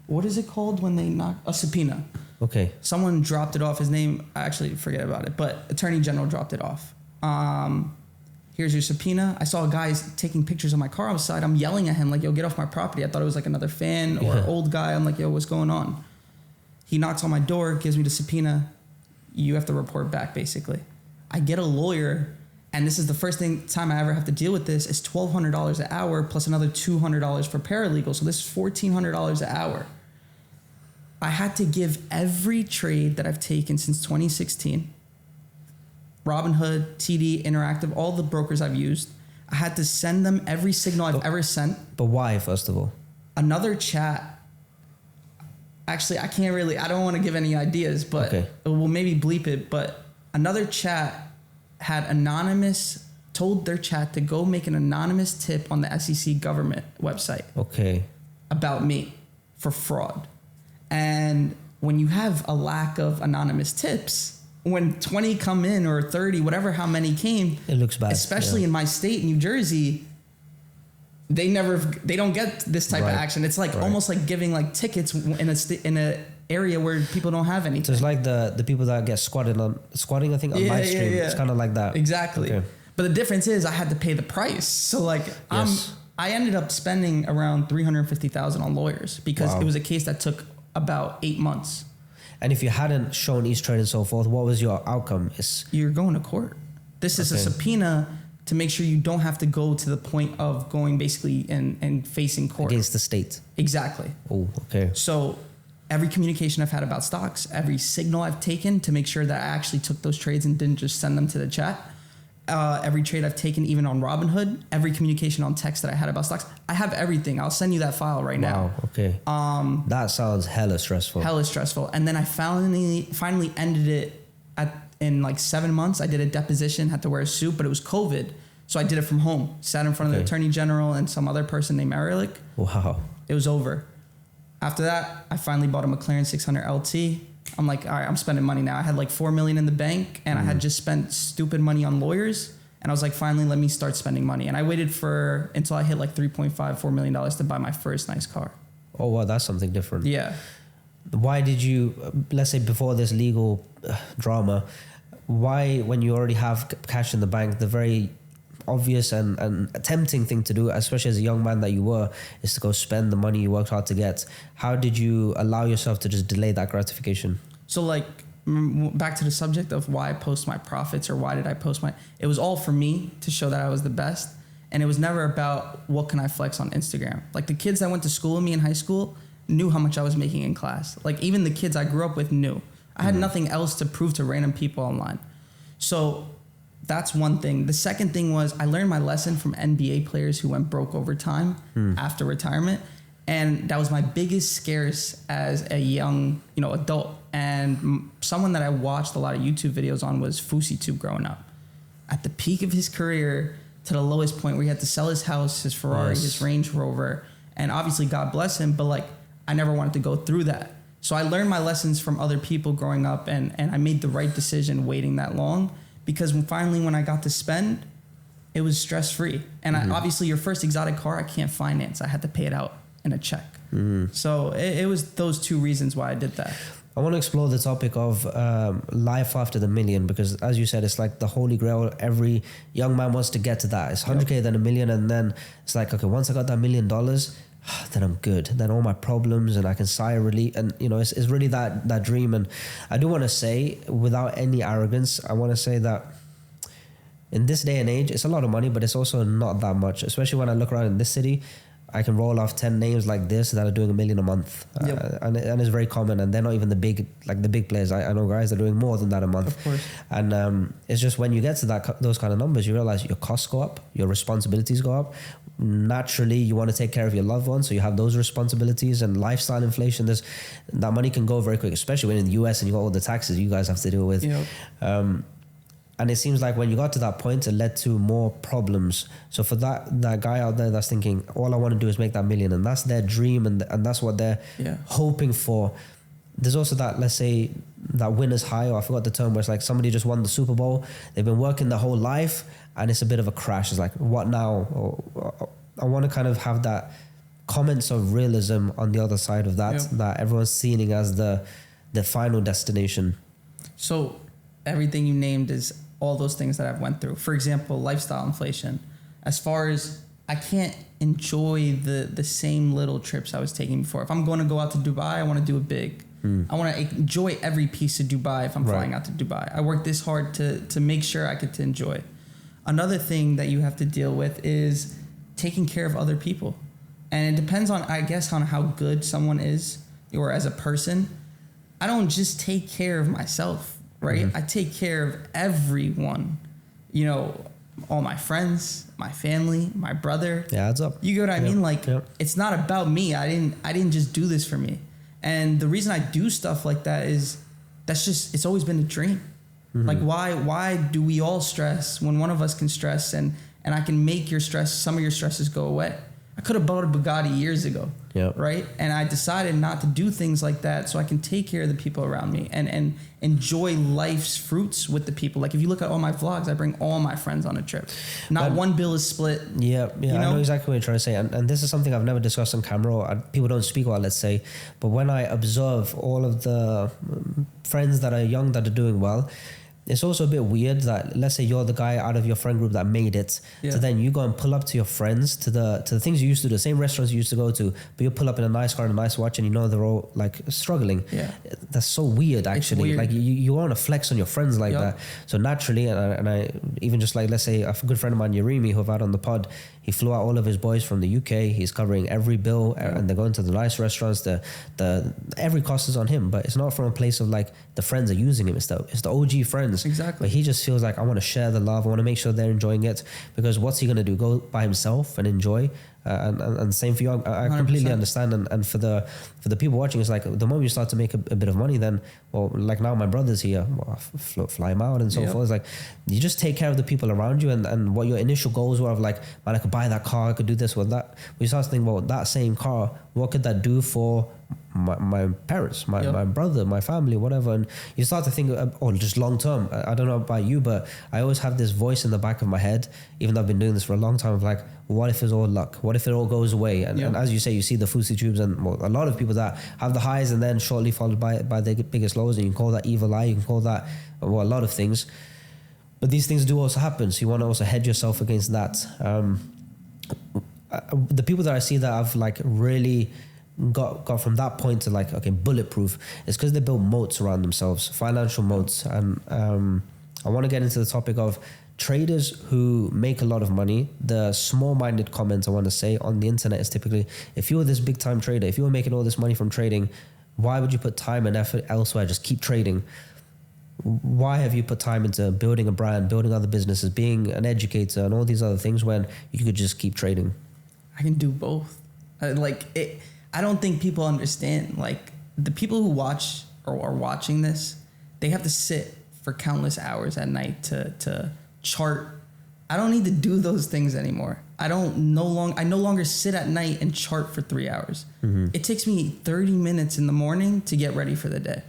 What is it called when they knock? A subpoena. Okay. Someone dropped it off. His name, I actually forget about it, but Attorney General dropped it off. Here's your subpoena. I saw a guy taking pictures of my car outside. I'm yelling at him like, yo, get off my property. I thought it was like another fan or an old guy. I'm like, yo, what's going on? He knocks on my door, gives me the subpoena. You have to report back, basically. I get a lawyer, and this is the first time I ever have to deal with this. It's $1,200 an hour plus another $200 for paralegal. So this is $1,400 an hour. I had to give every trade that I've taken since 2016, Robinhood, TD, Interactive, all the brokers I've used. I had to send them every signal I've ever sent. But why, first of all? Another chat. Actually, I don't want to give any ideas, but we'll maybe bleep it. But another chat had told their chat to go make an anonymous tip on the SEC government website. Okay. About me for fraud. And when you have a lack of anonymous tips, when 20 come in or 30, whatever, how many came, it looks bad. Especially in my state, New Jersey, they don't get this type of action. It's like almost like giving like tickets in a area where people don't have anything. So it's like the people that get squatting I think on live stream. It's kind of like that. Exactly. Okay. But the difference is I had to pay the price. So like I ended up spending around $350,000 on lawyers because it was a case that took about 8 months. And if you hadn't shown East Trade and so forth, what was your outcome? You're going to court. This is a subpoena to make sure you don't have to go to the point of going basically and facing court. Against the state. Exactly. Oh, okay. So every communication I've had about stocks, every signal I've taken to make sure that I actually took those trades and didn't just send them to the chat. Every trade I've taken, even on Robinhood, every communication on text that I had about stocks, I have everything. I'll send you that file right now. Wow, okay. That sounds hella stressful. Hella stressful. And then I finally ended it in like 7 months. I did a deposition, had to wear a suit, but it was COVID. So I did it from home. Sat in front of the Attorney General and some other person named Ehrlich. Wow. It was over. After that, I finally bought a McLaren 600 LT. I'm like, all right, I'm spending money now. I had like $4 million in the bank, and I had just spent stupid money on lawyers. And I was like, finally, let me start spending money. And I waited until I hit like $3.5-4 million to buy my first nice car. Oh, wow, that's something different. Yeah. Why did you, let's say before this legal drama, why, when you already have cash in the bank, the very obvious and tempting thing to do, especially as a young man that you were, is to go spend the money you worked hard to get? How did you allow yourself to just delay that gratification? So like, back to the subject of why I post my profits, or why did I post it was all for me to show that I was the best. And it was never about what can I flex on Instagram. Like the kids that went to school with me in high school knew how much I was making in class. Like even the kids I grew up with knew. I had nothing else to prove to random people online. So that's one thing. The second thing was I learned my lesson from NBA players who went broke over time after retirement. And that was my biggest scares as a young, adult. And someone that I watched a lot of YouTube videos on was FouseyTube growing up. At the peak of his career, to the lowest point where he had to sell his house, his Ferrari, his Range Rover. And obviously, God bless him, but like, I never wanted to go through that. So I learned my lessons from other people growing up, and I made the right decision waiting that long. Because when I got to spend, it was stress-free. And obviously, your first exotic car, I can't finance. I had to pay it out in a check. So it was those two reasons why I did that. I want to explore the topic of life after the million, because as you said, it's like the holy grail. Every young man wants to get to that. It's 100K, then a million, and then it's like, okay, once I got that $1 million, then I'm good. Then all my problems, and I can sigh a relief. And, it's really that dream. And I do want to say, without any arrogance, I want to say that in this day and age, it's a lot of money, but it's also not that much, especially when I look around in this city. I can roll off 10 names like this that are doing $1 million a month. And it's very common, and they're not even the big players. I know guys that are doing more than that a month. Of course. And it's just when you get to those kind of numbers, you realize your costs go up, your responsibilities go up. Naturally, you want to take care of your loved ones, so you have those responsibilities, and lifestyle inflation. That money can go very quick, especially when in the US and you got all the taxes you guys have to deal with. And it seems like when you got to that point, it led to more problems. So for that guy out there that's thinking, all I want to do is make that $1 million, and that's their dream, and that's what they're hoping for. there's also that, let's say, that winner's high, or I forgot the term, where it's like somebody just won the Super Bowl, they've been working their whole life, and it's a bit of a crash. It's like, what now? Or I want to kind of have that comments of realism on the other side of that, that everyone's seeing as the final destination. So everything you named is all those things that I've went through. For example, lifestyle inflation. As far as I can't enjoy the same little trips I was taking before. If I'm going to go out to Dubai, I want to do it big. I want to enjoy every piece of Dubai if I'm flying out to Dubai. I worked this hard to make sure I get to enjoy. Another thing that you have to deal with is taking care of other people. And it depends on, I guess, on how good someone is or as a person. I don't just take care of myself, right? I take care of everyone. You know, all my friends, my family, my brother. Yeah, adds up. You get what I mean? Like, it's not about me. I didn't just do this for me. And the reason I do stuff like that is it's always been a dream. Like, why do we all stress when one of us can stress and I can make some of your stresses go away? I could have bought a Bugatti years ago, right? And I decided not to do things like that so I can take care of the people around me and enjoy life's fruits with the people. Like, if you look at all my vlogs, I bring all my friends on a trip. Not one bill is split. Yeah, you know? I know exactly what you're trying to say. And this is something I've never discussed on camera. People don't speak about, let's say. But when I observe all of the friends that are young that are doing well, it's also a bit weird that, let's say you're the guy out of your friend group that made it, so then you go and pull up to your friends to the things you used to do, the same restaurants you used to go to, but you pull up in a nice car and a nice watch, and you know they're all like struggling. That's so weird, actually. Like you want to flex on your friends like that. So naturally, and I even just like, let's say a good friend of mine, Yerimi, who I've had on the pod, he flew out all of his boys from the UK. He's covering every bill, and they're going to the nice restaurants. The every cost is on him, but it's not from a place of like the friends are using him. It's the OG friends. Exactly. But he just feels like, I want to share the love. I want to make sure they're enjoying it, because what's he going to do? Go by himself and enjoy? And same for you. I completely understand. And for the people watching, it's like the moment you start to make a bit of money, then, well, like now my brother's here, well, fly him out and so forth. It's like, you just take care of the people around you, and what your initial goals were of like, man, I could buy that car, I could do this with that. We start to think, well, that same car, what could that do for my parents, my brother, my family, whatever. And you start to think, just long term. I don't know about you, but I always have this voice in the back of my head, even though I've been doing this for a long time, of like, what if it's all luck? What if it all goes away? And as you say, you see the Fousey tubes and a lot of people that have the highs and then shortly followed by the biggest lows, and you can call that evil eye, you can call that a lot of things. But these things do also happen, so you want to also hedge yourself against that. The people that I see that have like really got from that point to like, okay, bulletproof, is because they build moats around themselves, financial moats. And I want to get into the topic of traders who make a lot of money. The small-minded comments I want to say on the internet is typically, if you were this big time trader, if you were making all this money from trading, why would you put time and effort elsewhere? Just keep trading. Why have you put time into building a brand, building other businesses, being an educator and all these other things when you could just keep trading? I can do both. I don't think people understand, like, the people who watch or are watching this, they have to sit for countless hours at night to chart. I don't need to do those things anymore. I no longer sit at night and chart for 3 hours. It takes me 30 minutes in the morning to get ready for the day.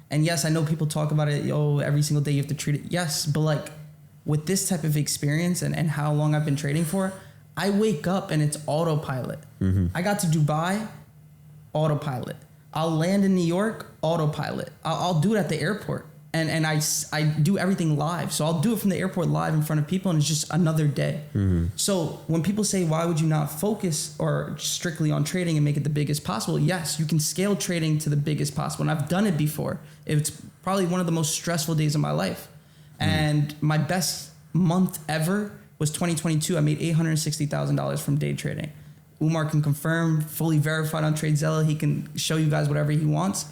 And yes, I know people talk about it, every single day you have to treat it. Yes, but like with this type of experience and how long I've been trading for, I wake up and it's autopilot. I got to Dubai, autopilot. I'll land in New York, autopilot. I'll do it at the airport. And I do everything live. So I'll do it from the airport live in front of people, and it's just another day. So when people say, why would you not focus or strictly on trading and make it the biggest possible? Yes, you can scale trading to the biggest possible. And I've done it before. It's probably one of the most stressful days of my life. And my best month ever was 2022. I made $860,000 from day trading. Umar can confirm, fully verified on Coffeezilla. He can show you guys whatever he wants.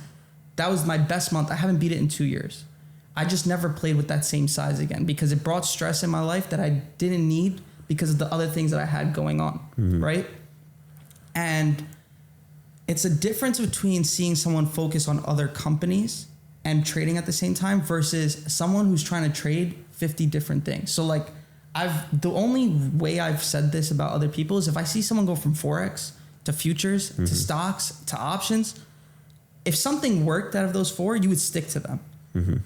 That was my best month. I haven't beat it in 2 years. I just never played with that same size again because it brought stress in my life that I didn't need because of the other things that I had going on, right? And it's a difference between seeing someone focus on other companies and trading at the same time versus someone who's trying to trade 50 different things. So like the only way I've said this about other people is if I see someone go from Forex to futures to stocks to options, if something worked out of those 4, you would stick to them.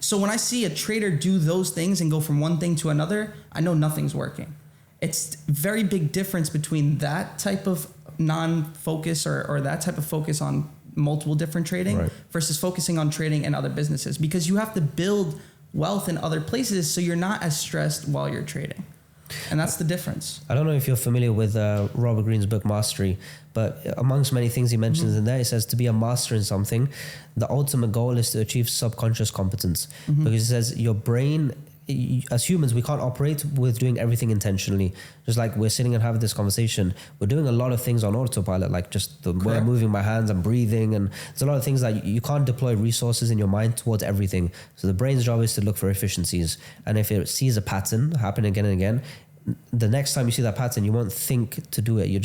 So when I see a trader do those things and go from one thing to another, I know nothing's working. It's very big difference between that type of non-focus or that type of focus on multiple different trading versus focusing on trading in other businesses, because you have to build wealth in other places so you're not as stressed while you're trading. And that's the difference. I don't know if you're familiar with Robert Greene's book Mastery, but amongst many things he mentions in there, he says to be a master in something, the ultimate goal is to achieve subconscious competence. Because he says your brain, as humans, we can't operate with doing everything intentionally. Just like we're sitting and having this conversation, we're doing a lot of things on autopilot, like just the way I'm moving my hands, I'm breathing, and there's a lot of things that you can't deploy resources in your mind towards everything. So the brain's job is to look for efficiencies. And if it sees a pattern happen again and again, the next time you see that pattern, you won't think to do it. Your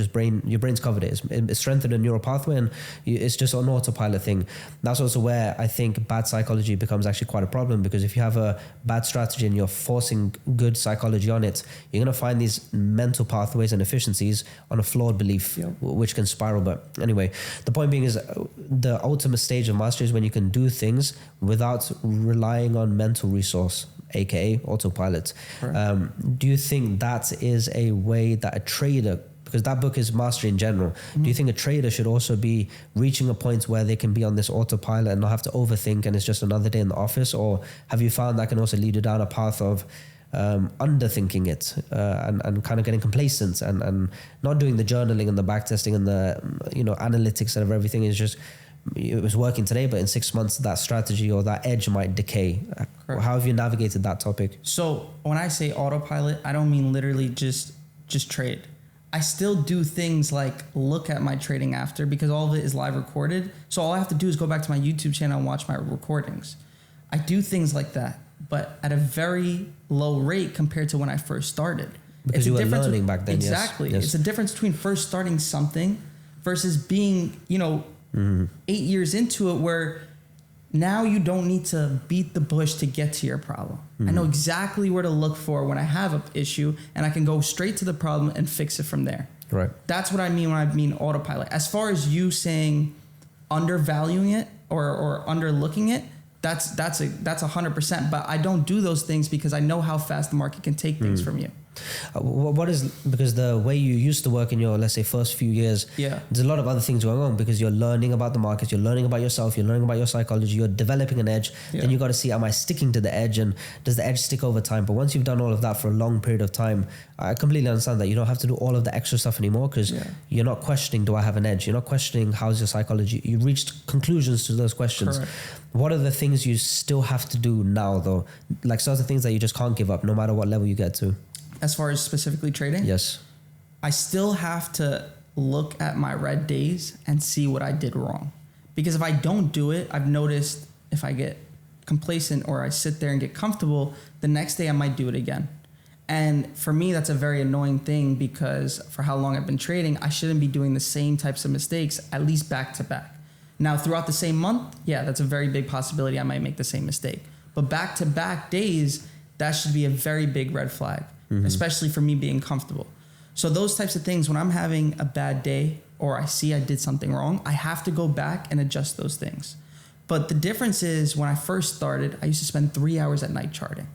brain's covered it. It's strengthened a neural pathway, and it's just an autopilot thing. That's also where I think bad psychology becomes actually quite a problem, because if you have a bad strategy and you're forcing good psychology on it, you're going to find these mental pathways and efficiencies on a flawed belief, which can spiral. But anyway, the point being is the ultimate stage of mastery is when you can do things without relying on mental resource, aka autopilot. Do you think that is a way that a trader, because that book is mastery in general, do you think a trader should also be reaching a point where they can be on this autopilot and not have to overthink and it's just another day in the office? Or have you found that can also lead you down a path of underthinking it and kind of getting complacent and not doing the journaling and the backtesting and the analytics of everything? Is just, it was working today, but in 6 months that strategy or that edge might decay. Correct. How have you navigated that topic? So when I say autopilot, I don't mean literally just trade. I still do things like look at my trading after, because all of it is live recorded. So all I have to do is go back to my YouTube channel and watch my recordings. I do things like that, but at a very low rate compared to when I first started. Because you were learning back then. Exactly. Yes. It's a difference between first starting something versus being, 8 years into it, where now you don't need to beat the bush to get to your problem. I know exactly where to look for when I have an issue, and I can go straight to the problem and fix it from there. Right. That's what I mean when I mean autopilot. As far as you saying undervaluing it or underlooking it, that's 100%. But I don't do those things because I know how fast the market can take things from you. What is, because the way you used to work in your, let's say, first few years, there's a lot of other things going on, because you're learning about the markets, you're learning about yourself, you're learning about your psychology, you're developing an edge. Then you got to see, am I sticking to the edge, and does the edge stick over time? But once you've done all of that for a long period of time, I completely understand that you don't have to do all of the extra stuff anymore, because you're not questioning, do I have an edge? You're not questioning, how's your psychology? You reached conclusions to those questions. Correct. What are the things you still have to do now, though? Like certain things that you just can't give up no matter what level you get to. As far as specifically trading? Yes. I still have to look at my red days and see what I did wrong. Because if I don't do it, I've noticed if I get complacent or I sit there and get comfortable, the next day I might do it again. And for me, that's a very annoying thing, because for how long I've been trading, I shouldn't be doing the same types of mistakes, at least back to back. Now, throughout the same month, that's a very big possibility I might make the same mistake. But back to back days, that should be a very big red flag. Especially for me being comfortable. So those types of things, when I'm having a bad day or I see I did something wrong, I have to go back and adjust those things. But the difference is, when I first started, I used to spend 3 hours at night charting,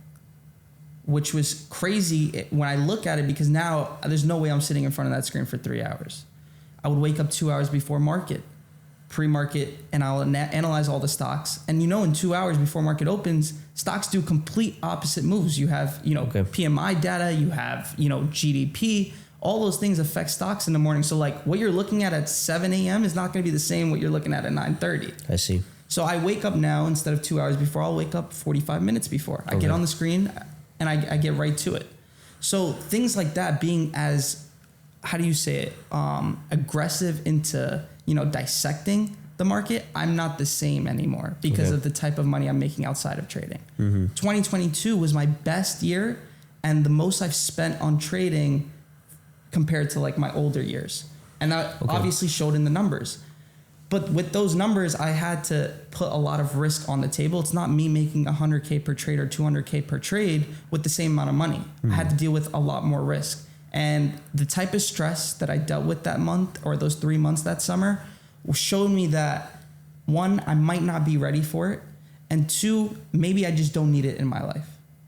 which was crazy when I look at it, because now there's no way I'm sitting in front of that screen for 3 hours. I would wake up 2 hours before market, pre-market, and I'll analyze all the stocks. And in 2 hours before market opens, stocks do complete opposite moves. You have, PMI data, you have, GDP, all those things affect stocks in the morning. So like what you're looking at 7 a.m. is not going to be the same what you're looking at 9:30. I see. So I wake up now, instead of 2 hours before, I'll wake up 45 minutes before. I get on the screen and I get right to it. So things like that, being as, how do you say it, aggressive into, dissecting the market, I'm not the same anymore because of the type of money I'm making outside of trading. 2022 was my best year and the most I've spent on trading compared to like my older years. And that obviously showed in the numbers. But with those numbers, I had to put a lot of risk on the table. It's not me making 100K per trade or 200K per trade with the same amount of money. I had to deal with a lot more risk. And the type of stress that I dealt with that month or those 3 months that summer showed me that one, I might not be ready for it. And two, maybe I just don't need it in my life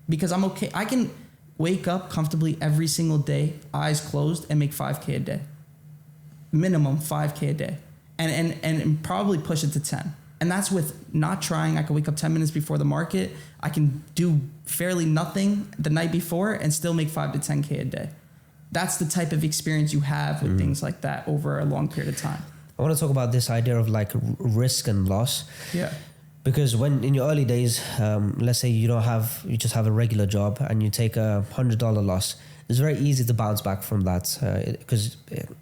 because I'm okay. I can wake up comfortably every single day, eyes closed, and make 5K a day. Minimum 5K a day. And probably push it to 10. And that's with not trying. I can wake up 10 minutes before the market. I can do fairly nothing the night before and still make 5 to 10K a day. That's the type of experience you have with things like that over a long period of time. I want to talk about this idea of like risk and loss. Yeah. Because when in your early days, let's say you just have a regular job and you take $100 loss, it's very easy to bounce back from that because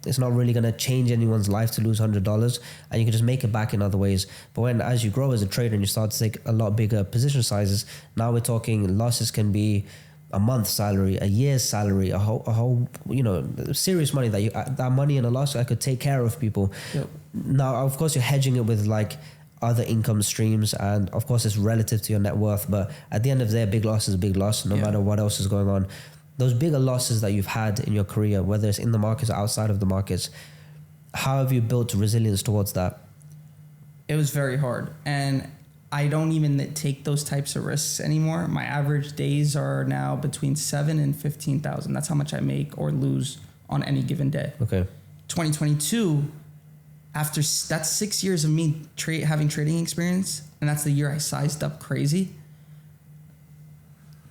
it's not really going to change anyone's life to lose $100 and you can just make it back in other ways. But as you grow as a trader and you start to take a lot bigger position sizes, now we're talking losses can be a month's salary, a year's salary, a whole serious money that money in a loss that could take care of people. Yep. Now, of course, you're hedging it with like other income streams and of course it's relative to your net worth, but at the end of the day, a big loss is a big loss no matter what else is going on. Those bigger losses that you've had in your career, whether it's in the markets or outside of the markets, how have you built resilience towards that? It was very hard. And I don't even take those types of risks anymore. My average days are now between 7 and 15,000. That's how much I make or lose on any given day. Okay. 2022, that's 6 years of me having trading experience. And that's the year I sized up crazy.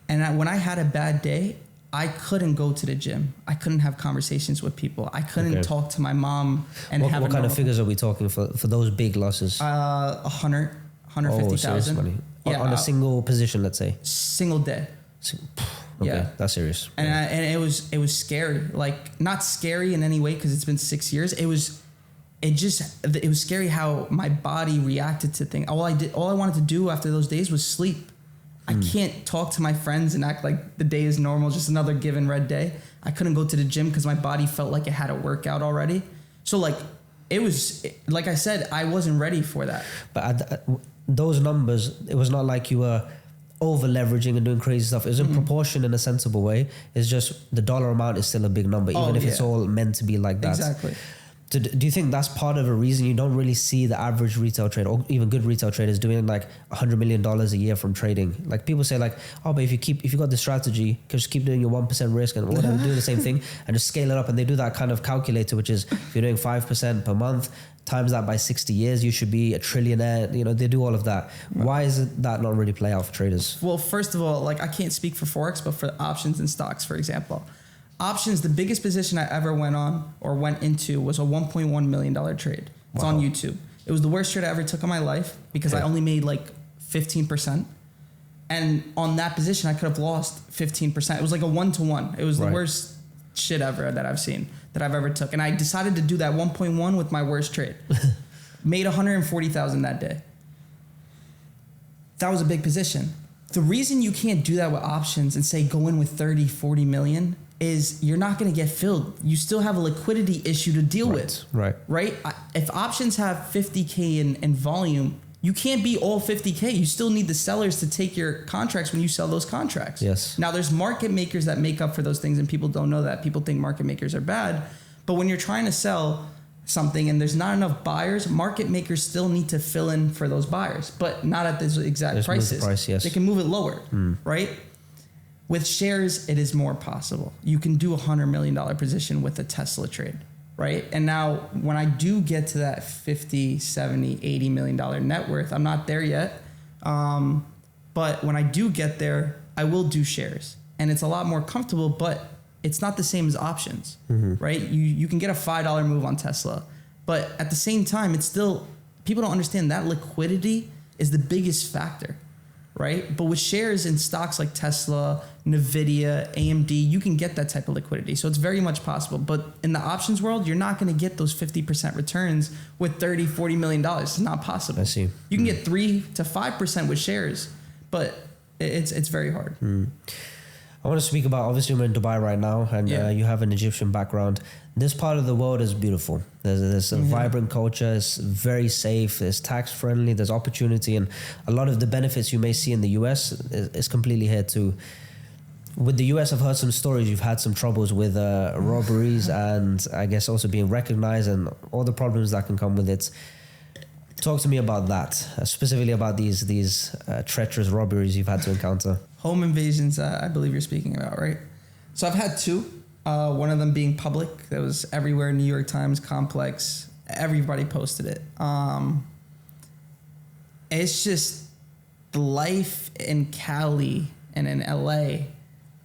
And when I had a bad day, I couldn't go to the gym. I couldn't have conversations with people. I couldn't talk to my mom and have what kind of figures are we talking for those big losses? 150,000. Money. Yeah, on a single position, let's say. Single day. Okay, that's serious. And it was scary. Like not scary in any way because it's been 6 years. It was scary how my body reacted to things. All I wanted to do after those days was sleep. I can't talk to my friends and act like the day is normal, just another given red day. I couldn't go to the gym because my body felt like it had a workout already. So like it was, like I said, I wasn't ready for that. But those numbers, it was not like you were over leveraging and doing crazy stuff. It was in proportion in a sensible way. It's just the dollar amount is still a big number, even if it's all meant to be like that. Exactly. Do you think that's part of a reason you don't really see the average retail trader or even good retail traders doing like $100 million a year from trading? Like people say like, oh, but if you got the strategy, just keep doing your 1% risk and whatever, do the same thing and just scale it up. And they do that kind of calculator, which is if you're doing 5% per month, times that by 60 years, you should be a trillionaire. You know, they do all of that. Right. Why is that not really play out for traders? Well, first of all, like I can't speak for Forex, but for options and stocks, for example, options, the biggest position I ever went into was a $1.1 million trade. It's on YouTube. It was the worst trade I ever took in my life because I only made like 15%. And on that position, I could have lost 15%. It was like a 1-to-1. It was the worst shit ever that I've seen, that I've ever took. And I decided to do that 1.1 with my worst trade. Made 140,000 that day. That was a big position. The reason you can't do that with options and say go in with 30, 40 million is you're not going to get filled. You still have a liquidity issue to deal with. Right? If options have 50K in volume, you can't be all 50K. You still need the sellers to take your contracts when you sell those contracts. Yes. Now there's market makers that make up for those things and people don't know that. People think market makers are bad. But when you're trying to sell something and there's not enough buyers, market makers still need to fill in for those buyers, but not at those exact prices. The price, yes. They can move it lower, right? With shares, it is more possible. You can do $100 million position with a Tesla trade, right? And now when I do get to that 50, 70, $80 million net worth, I'm not there yet. But when I do get there, I will do shares. And it's a lot more comfortable, but it's not the same as options, right? You can get a $5 move on Tesla, but at the same time, it's still, people don't understand that liquidity is the biggest factor, right? But with shares in stocks like Tesla, Nvidia, AMD, you can get that type of liquidity. So it's very much possible. But in the options world, you're not going to get those 50% returns with $30, $40 million. It's not possible. I see. You can get 3 to 5% with shares, but it's very hard. I want to speak about, obviously we're in Dubai right now and you have an Egyptian background. This part of the world is beautiful. There's a vibrant culture. It's very safe. It's tax friendly. There's opportunity. And a lot of the benefits you may see in the US is completely here too. With the US, I've heard some stories. You've had some troubles with robberies and I guess also being recognized and all the problems that can come with it. Talk to me about that, specifically about these treacherous robberies you've had to encounter. Home invasions, I believe you're speaking about, right? So I've had two. One of them being public. That was everywhere, New York Times, Complex. Everybody posted it. It's just the life in Cali and in LA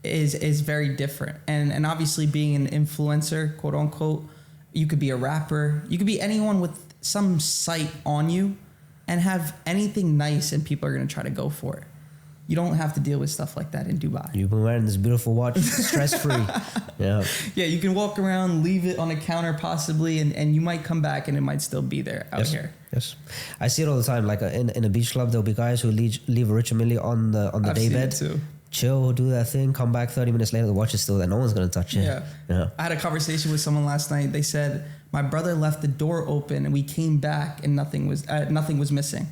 is very different. And obviously being an influencer, quote unquote, you could be a rapper. You could be anyone with some sight on you and have anything nice and people are going to try to go for it. You don't have to deal with stuff like that in Dubai. You've been wearing this beautiful watch, stress-free. Yeah. Yeah, you can walk around, leave it on a counter possibly, and you might come back and it might still be there out here. Yes. I see it all the time. Like in a beach club, there'll be guys who leave a Rich Millie on the daybed. Too. Chill, do their thing, come back 30 minutes later, the watch is still there. No one's going to touch it. Yeah. I had a conversation with someone last night. They said, my brother left the door open and we came back and nothing was missing.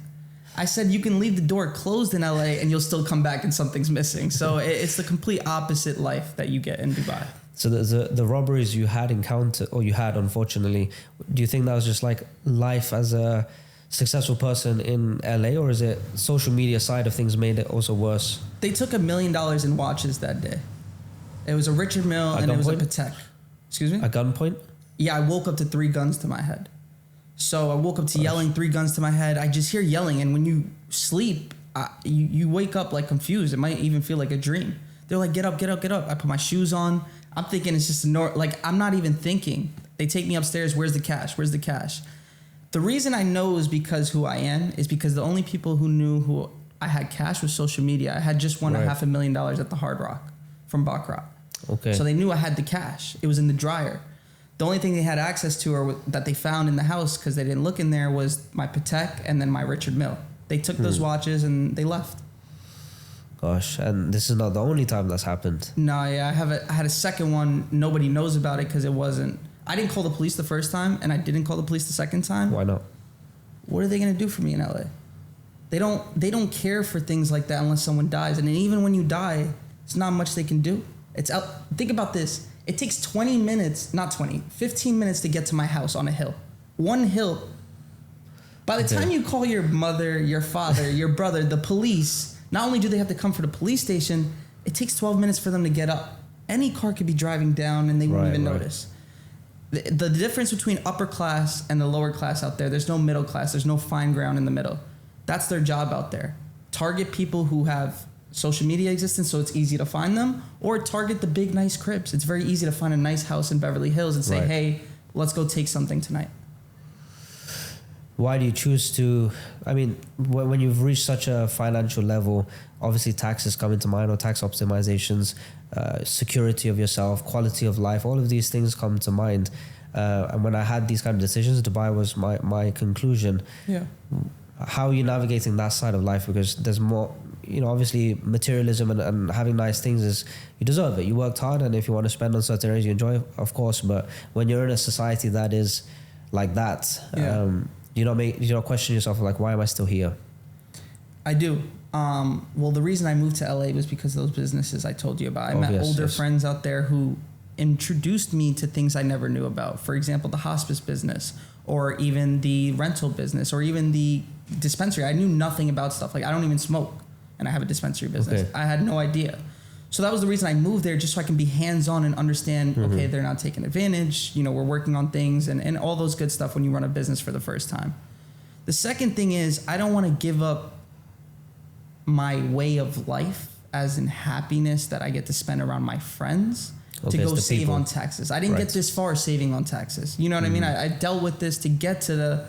I said, you can leave the door closed in LA and you'll still come back and something's missing. So it's the complete opposite life that you get in Dubai. So the robberies you had encountered, or you had, unfortunately, do you think that was just like life as a successful person in LA, or is it social media side of things made it also worse? They took $1 million in watches that day. It was a Richard Mille and it was a Patek. Excuse me? A gunpoint? Yeah, I woke up to 3 guns to my head. So I woke up to yelling, 3 guns to my head. I just hear yelling. And when you sleep, you wake up like confused. It might even feel like a dream. They're like, get up, get up, get up. I put my shoes on. I'm thinking it's just I'm not even thinking. They take me upstairs. Where's the cash? Where's the cash? The reason I know is because who I am is because the only people who knew who I had cash was social media. I had just won $500,000 at the Hard Rock from Waqar. Okay. So they knew I had the cash. It was in the dryer. The only thing they had access to or that they found in the house, because they didn't look in there, was my Patek and then my Richard Mille. They took those watches and they left. Gosh, and this is not the only time that's happened. No, yeah, I had a second one. Nobody knows about it because it wasn't. I didn't call the police the first time, and I didn't call the police the second time. Why not? What are they going to do for me in LA? They don't care for things like that unless someone dies. And then even when you die, it's not much they can do. Think about this. It takes 15 minutes to get to my house on a hill. One hill. By the time you call your mother, your father, your brother, the police, not only do they have to come for the police station, it takes 12 minutes for them to get up. Any car could be driving down and they won't even notice. The difference between upper class and the lower class out there's no middle class. There's no fine ground in the middle. That's their job out there. Target people who have social media existence, so it's easy to find them, or target the big, nice cribs. It's very easy to find a nice house in Beverly Hills and say, hey, let's go take something tonight. Why do you choose to, when you've reached such a financial level, obviously taxes come into mind, or tax optimizations, security of yourself, quality of life, all of these things come to mind. And when I had these kind of decisions, Dubai was my conclusion. Yeah. How are you navigating that side of life? Because there's more, obviously materialism and having nice things is, you deserve it. You worked hard, and if you want to spend on certain areas, you enjoy, of course. But when you're in a society that is like that, you don't question yourself like, why am I still here? I do. Well, the reason I moved to LA was because of those businesses I told you about. I met older friends out there who introduced me to things I never knew about. For example, the hospice business, or even the rental business, or even the dispensary. I knew nothing about stuff. Like, I don't even smoke, and I have a dispensary business. Okay. I had no idea. So that was the reason I moved there, just so I can be hands-on and understand, okay, they're not taking advantage. We're working on things and all those good stuff when you run a business for the first time. The second thing is, I don't want to give up my way of life, as in happiness that I get to spend around my friends, to go save people on taxes. I didn't get this far saving on taxes. You know what I mean? I dealt with this to get to the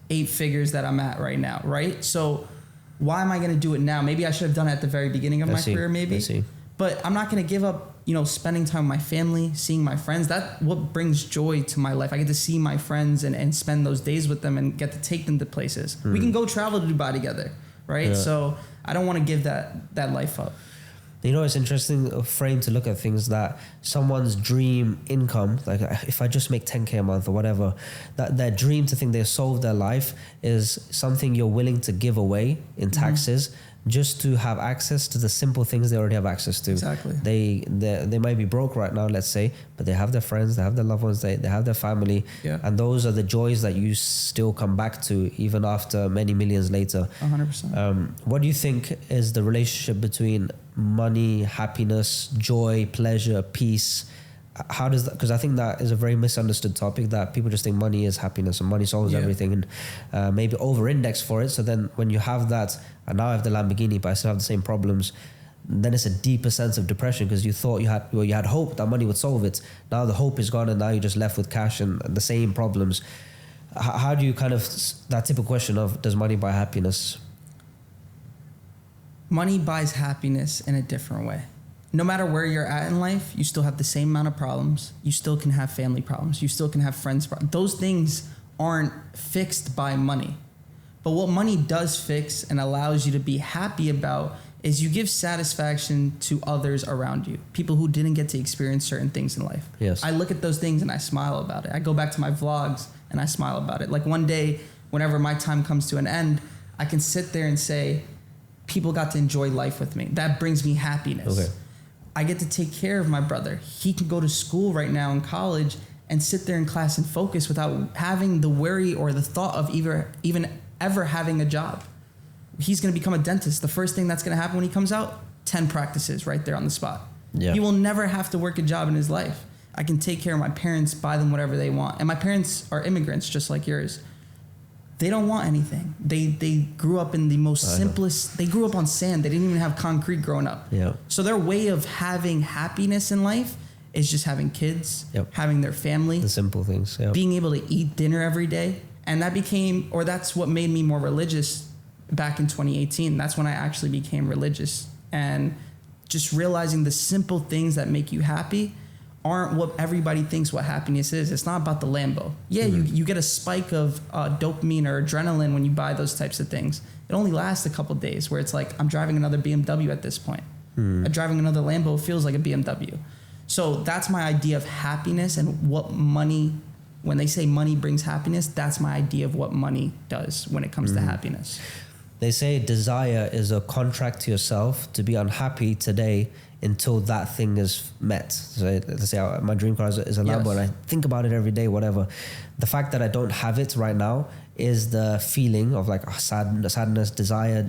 8 figures that I'm at right now, right? So why am I going to do it now? Maybe I should have done it at the very beginning of my career, maybe. But I'm not going to give up, spending time with my family, seeing my friends. That's what brings joy to my life. I get to see my friends and spend those days with them and get to take them to places. We can go travel to Dubai together, right? Yeah. So I don't want to give that life up. It's interesting a frame to look at things, that someone's dream income, like if I just make 10K a month or whatever, that their dream to think they've solved their life is something you're willing to give away in taxes just to have access to the simple things they already have access to. Exactly. They might be broke right now, let's say, but they have their friends, they have their loved ones, they have their family. Yeah. And those are the joys that you still come back to even after many millions later. 100%. What do you think is the relationship between money, happiness, joy, pleasure, peace? How does that, because I think that is a very misunderstood topic, that people just think money is happiness and money solves everything, and maybe over-index for it. So then when you have that, and now I have the Lamborghini but I still have the same problems, then it's a deeper sense of depression, because you thought you had hope that money would solve it. Now the hope is gone and now you're just left with cash and the same problems. How do you kind of, that typical question of, does money buy happiness? Money buys happiness in a different way. No matter where you're at in life, you still have the same amount of problems. You still can have family problems. You still can have friends problems. Those things aren't fixed by money. But what money does fix and allows you to be happy about is you give satisfaction to others around you, people who didn't get to experience certain things in life. Yes. I look at those things and I smile about it. I go back to my vlogs and I smile about it. Like one day, whenever my time comes to an end, I can sit there and say, people got to enjoy life with me. That brings me happiness. Okay. I get to take care of my brother. He can go to school right now in college and sit there in class and focus without having the worry or the thought of even ever having a job. He's going to become a dentist. The first thing that's going to happen when he comes out, 10 practices right there on the spot. Yeah. He will never have to work a job in his life. I can take care of my parents, buy them whatever they want. And my parents are immigrants just like yours. They don't want anything. They grew up in the most simplest, they grew up on sand. They didn't even have concrete growing up. Yeah. So their way of having happiness in life is just having kids, having their family. The simple things. Yeah. Being able to eat dinner every day. And that's what made me more religious back in 2018. That's when I actually became religious. And just realizing the simple things that make you happy aren't what everybody thinks what happiness is. It's not about the Lambo. Yeah, you get a spike of dopamine or adrenaline when you buy those types of things. It only lasts a couple days where it's like, I'm driving another BMW at this point. Driving another Lambo feels like a BMW. So that's my idea of happiness, and what money, when they say money brings happiness, that's my idea of what money does when it comes to happiness. They say desire is a contract to yourself to be unhappy today until that thing is met. So let's say my dream car is a Lambo, and I think about it every day, whatever. The fact that I don't have it right now is the feeling of like sadness, desire,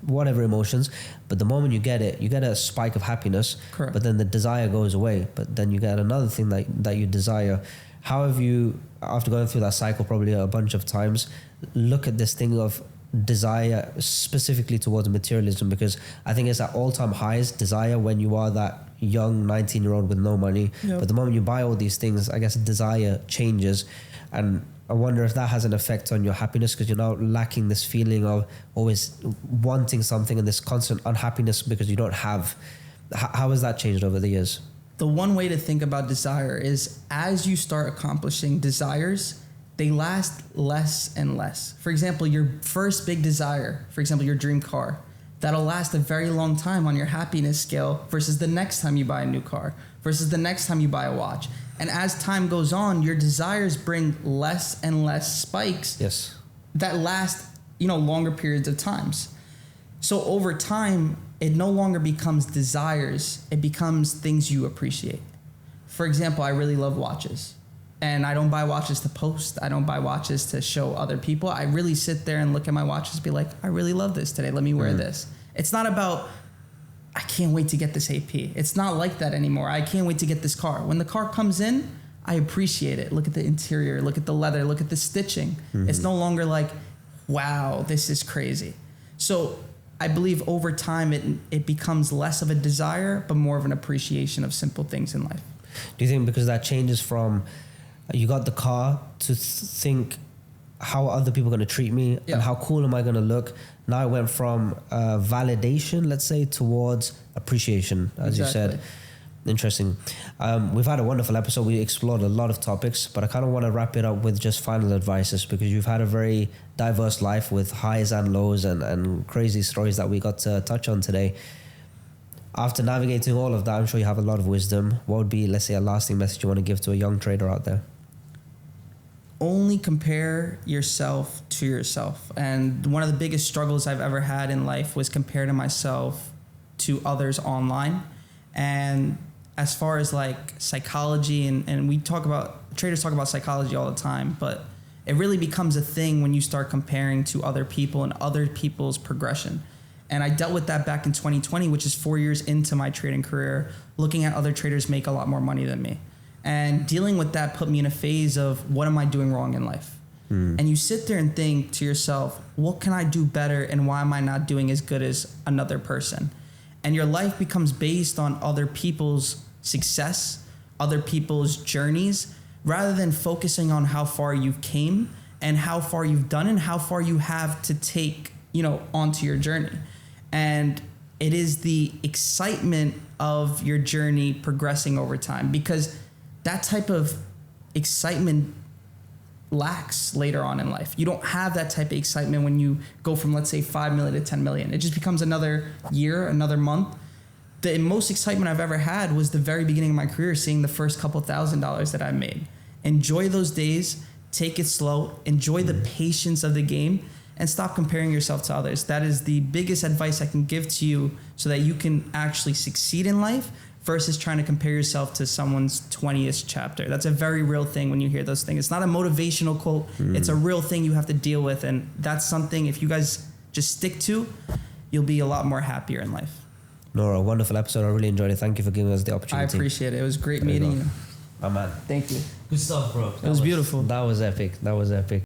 whatever emotions. But the moment you get it, you get a spike of happiness. Correct. But then the desire goes away. But then you get another thing that you desire. How have you, after going through that cycle probably a bunch of times, look at this thing of desire specifically towards materialism? Because I think it's at all-time highs, desire, when you are that young 19-year-old with no money. But the moment you buy all these things, I guess desire changes. And I wonder if that has an effect on your happiness, because you're now lacking this feeling of always wanting something and this constant unhappiness because you don't have. How has that changed over the years? The one way to think about desire is, as you start accomplishing desires, they last less and less. For example, your first big desire, for example, your dream car, that'll last a very long time on your happiness scale versus the next time you buy a new car, versus the next time you buy a watch. And as time goes on, your desires bring less and less spikes that last, longer periods of times. So over time, it no longer becomes desires, it becomes things you appreciate. For example, I really love watches. And I don't buy watches to post. I don't buy watches to show other people. I really sit there and look at my watches and be like, I really love this today. Let me wear this. It's not about, I can't wait to get this AP. It's not like that anymore. I can't wait to get this car. When the car comes in, I appreciate it. Look at the interior, look at the leather, look at the stitching. It's no longer like, wow, this is crazy. So I believe over time it becomes less of a desire, but more of an appreciation of simple things in life. Do you think because that changes from you got the car to think how are other people going to treat me and how cool am I going to look? Now it went from validation, let's say, towards appreciation, as you said. Interesting. We've had a wonderful episode. We explored a lot of topics, but I kind of want to wrap it up with just final advices, because you've had a very diverse life with highs and lows and crazy stories that we got to touch on today. After navigating all of that, I'm sure you have a lot of wisdom. What would be, let's say, a lasting message you want to give to a young trader out there? only compare yourself to yourself. And one of the biggest struggles I've ever had in life was comparing myself to others online. And as far as like psychology, and traders talk about psychology all the time, but it really becomes a thing when you start comparing to other people and other people's progression. And I dealt with that back in 2020, which is 4 years into my trading career, looking at other traders make a lot more money than me. And dealing with that put me in a phase of, what am I doing wrong in life? And you sit there and think to yourself, what can I do better, and why am I not doing as good as another person? And your life becomes based on other people's success, other people's journeys, rather than focusing on how far you've came and how far you've done and how far you have to take, onto your journey. And it is the excitement of your journey progressing over time, because that type of excitement lacks later on in life. You don't have that type of excitement when you go from, let's say, 5 million to 10 million. It just becomes another year, another month. The most excitement I've ever had was the very beginning of my career, seeing the first couple $1,000s that I made. Enjoy those days, take it slow, enjoy the patience of the game, and stop comparing yourself to others. That is the biggest advice I can give to you, so that you can actually succeed in life, versus trying to compare yourself to someone's 20th chapter. That's a very real thing when you hear those things. It's not a motivational quote. It's a real thing you have to deal with. And that's something, if you guys just stick to, you'll be a lot more happier in life. Nour, a wonderful episode. I really enjoyed it. Thank you for giving us the opportunity. I appreciate it. It was great meeting you. My man. Thank you. Good stuff, bro. It was beautiful. That was epic.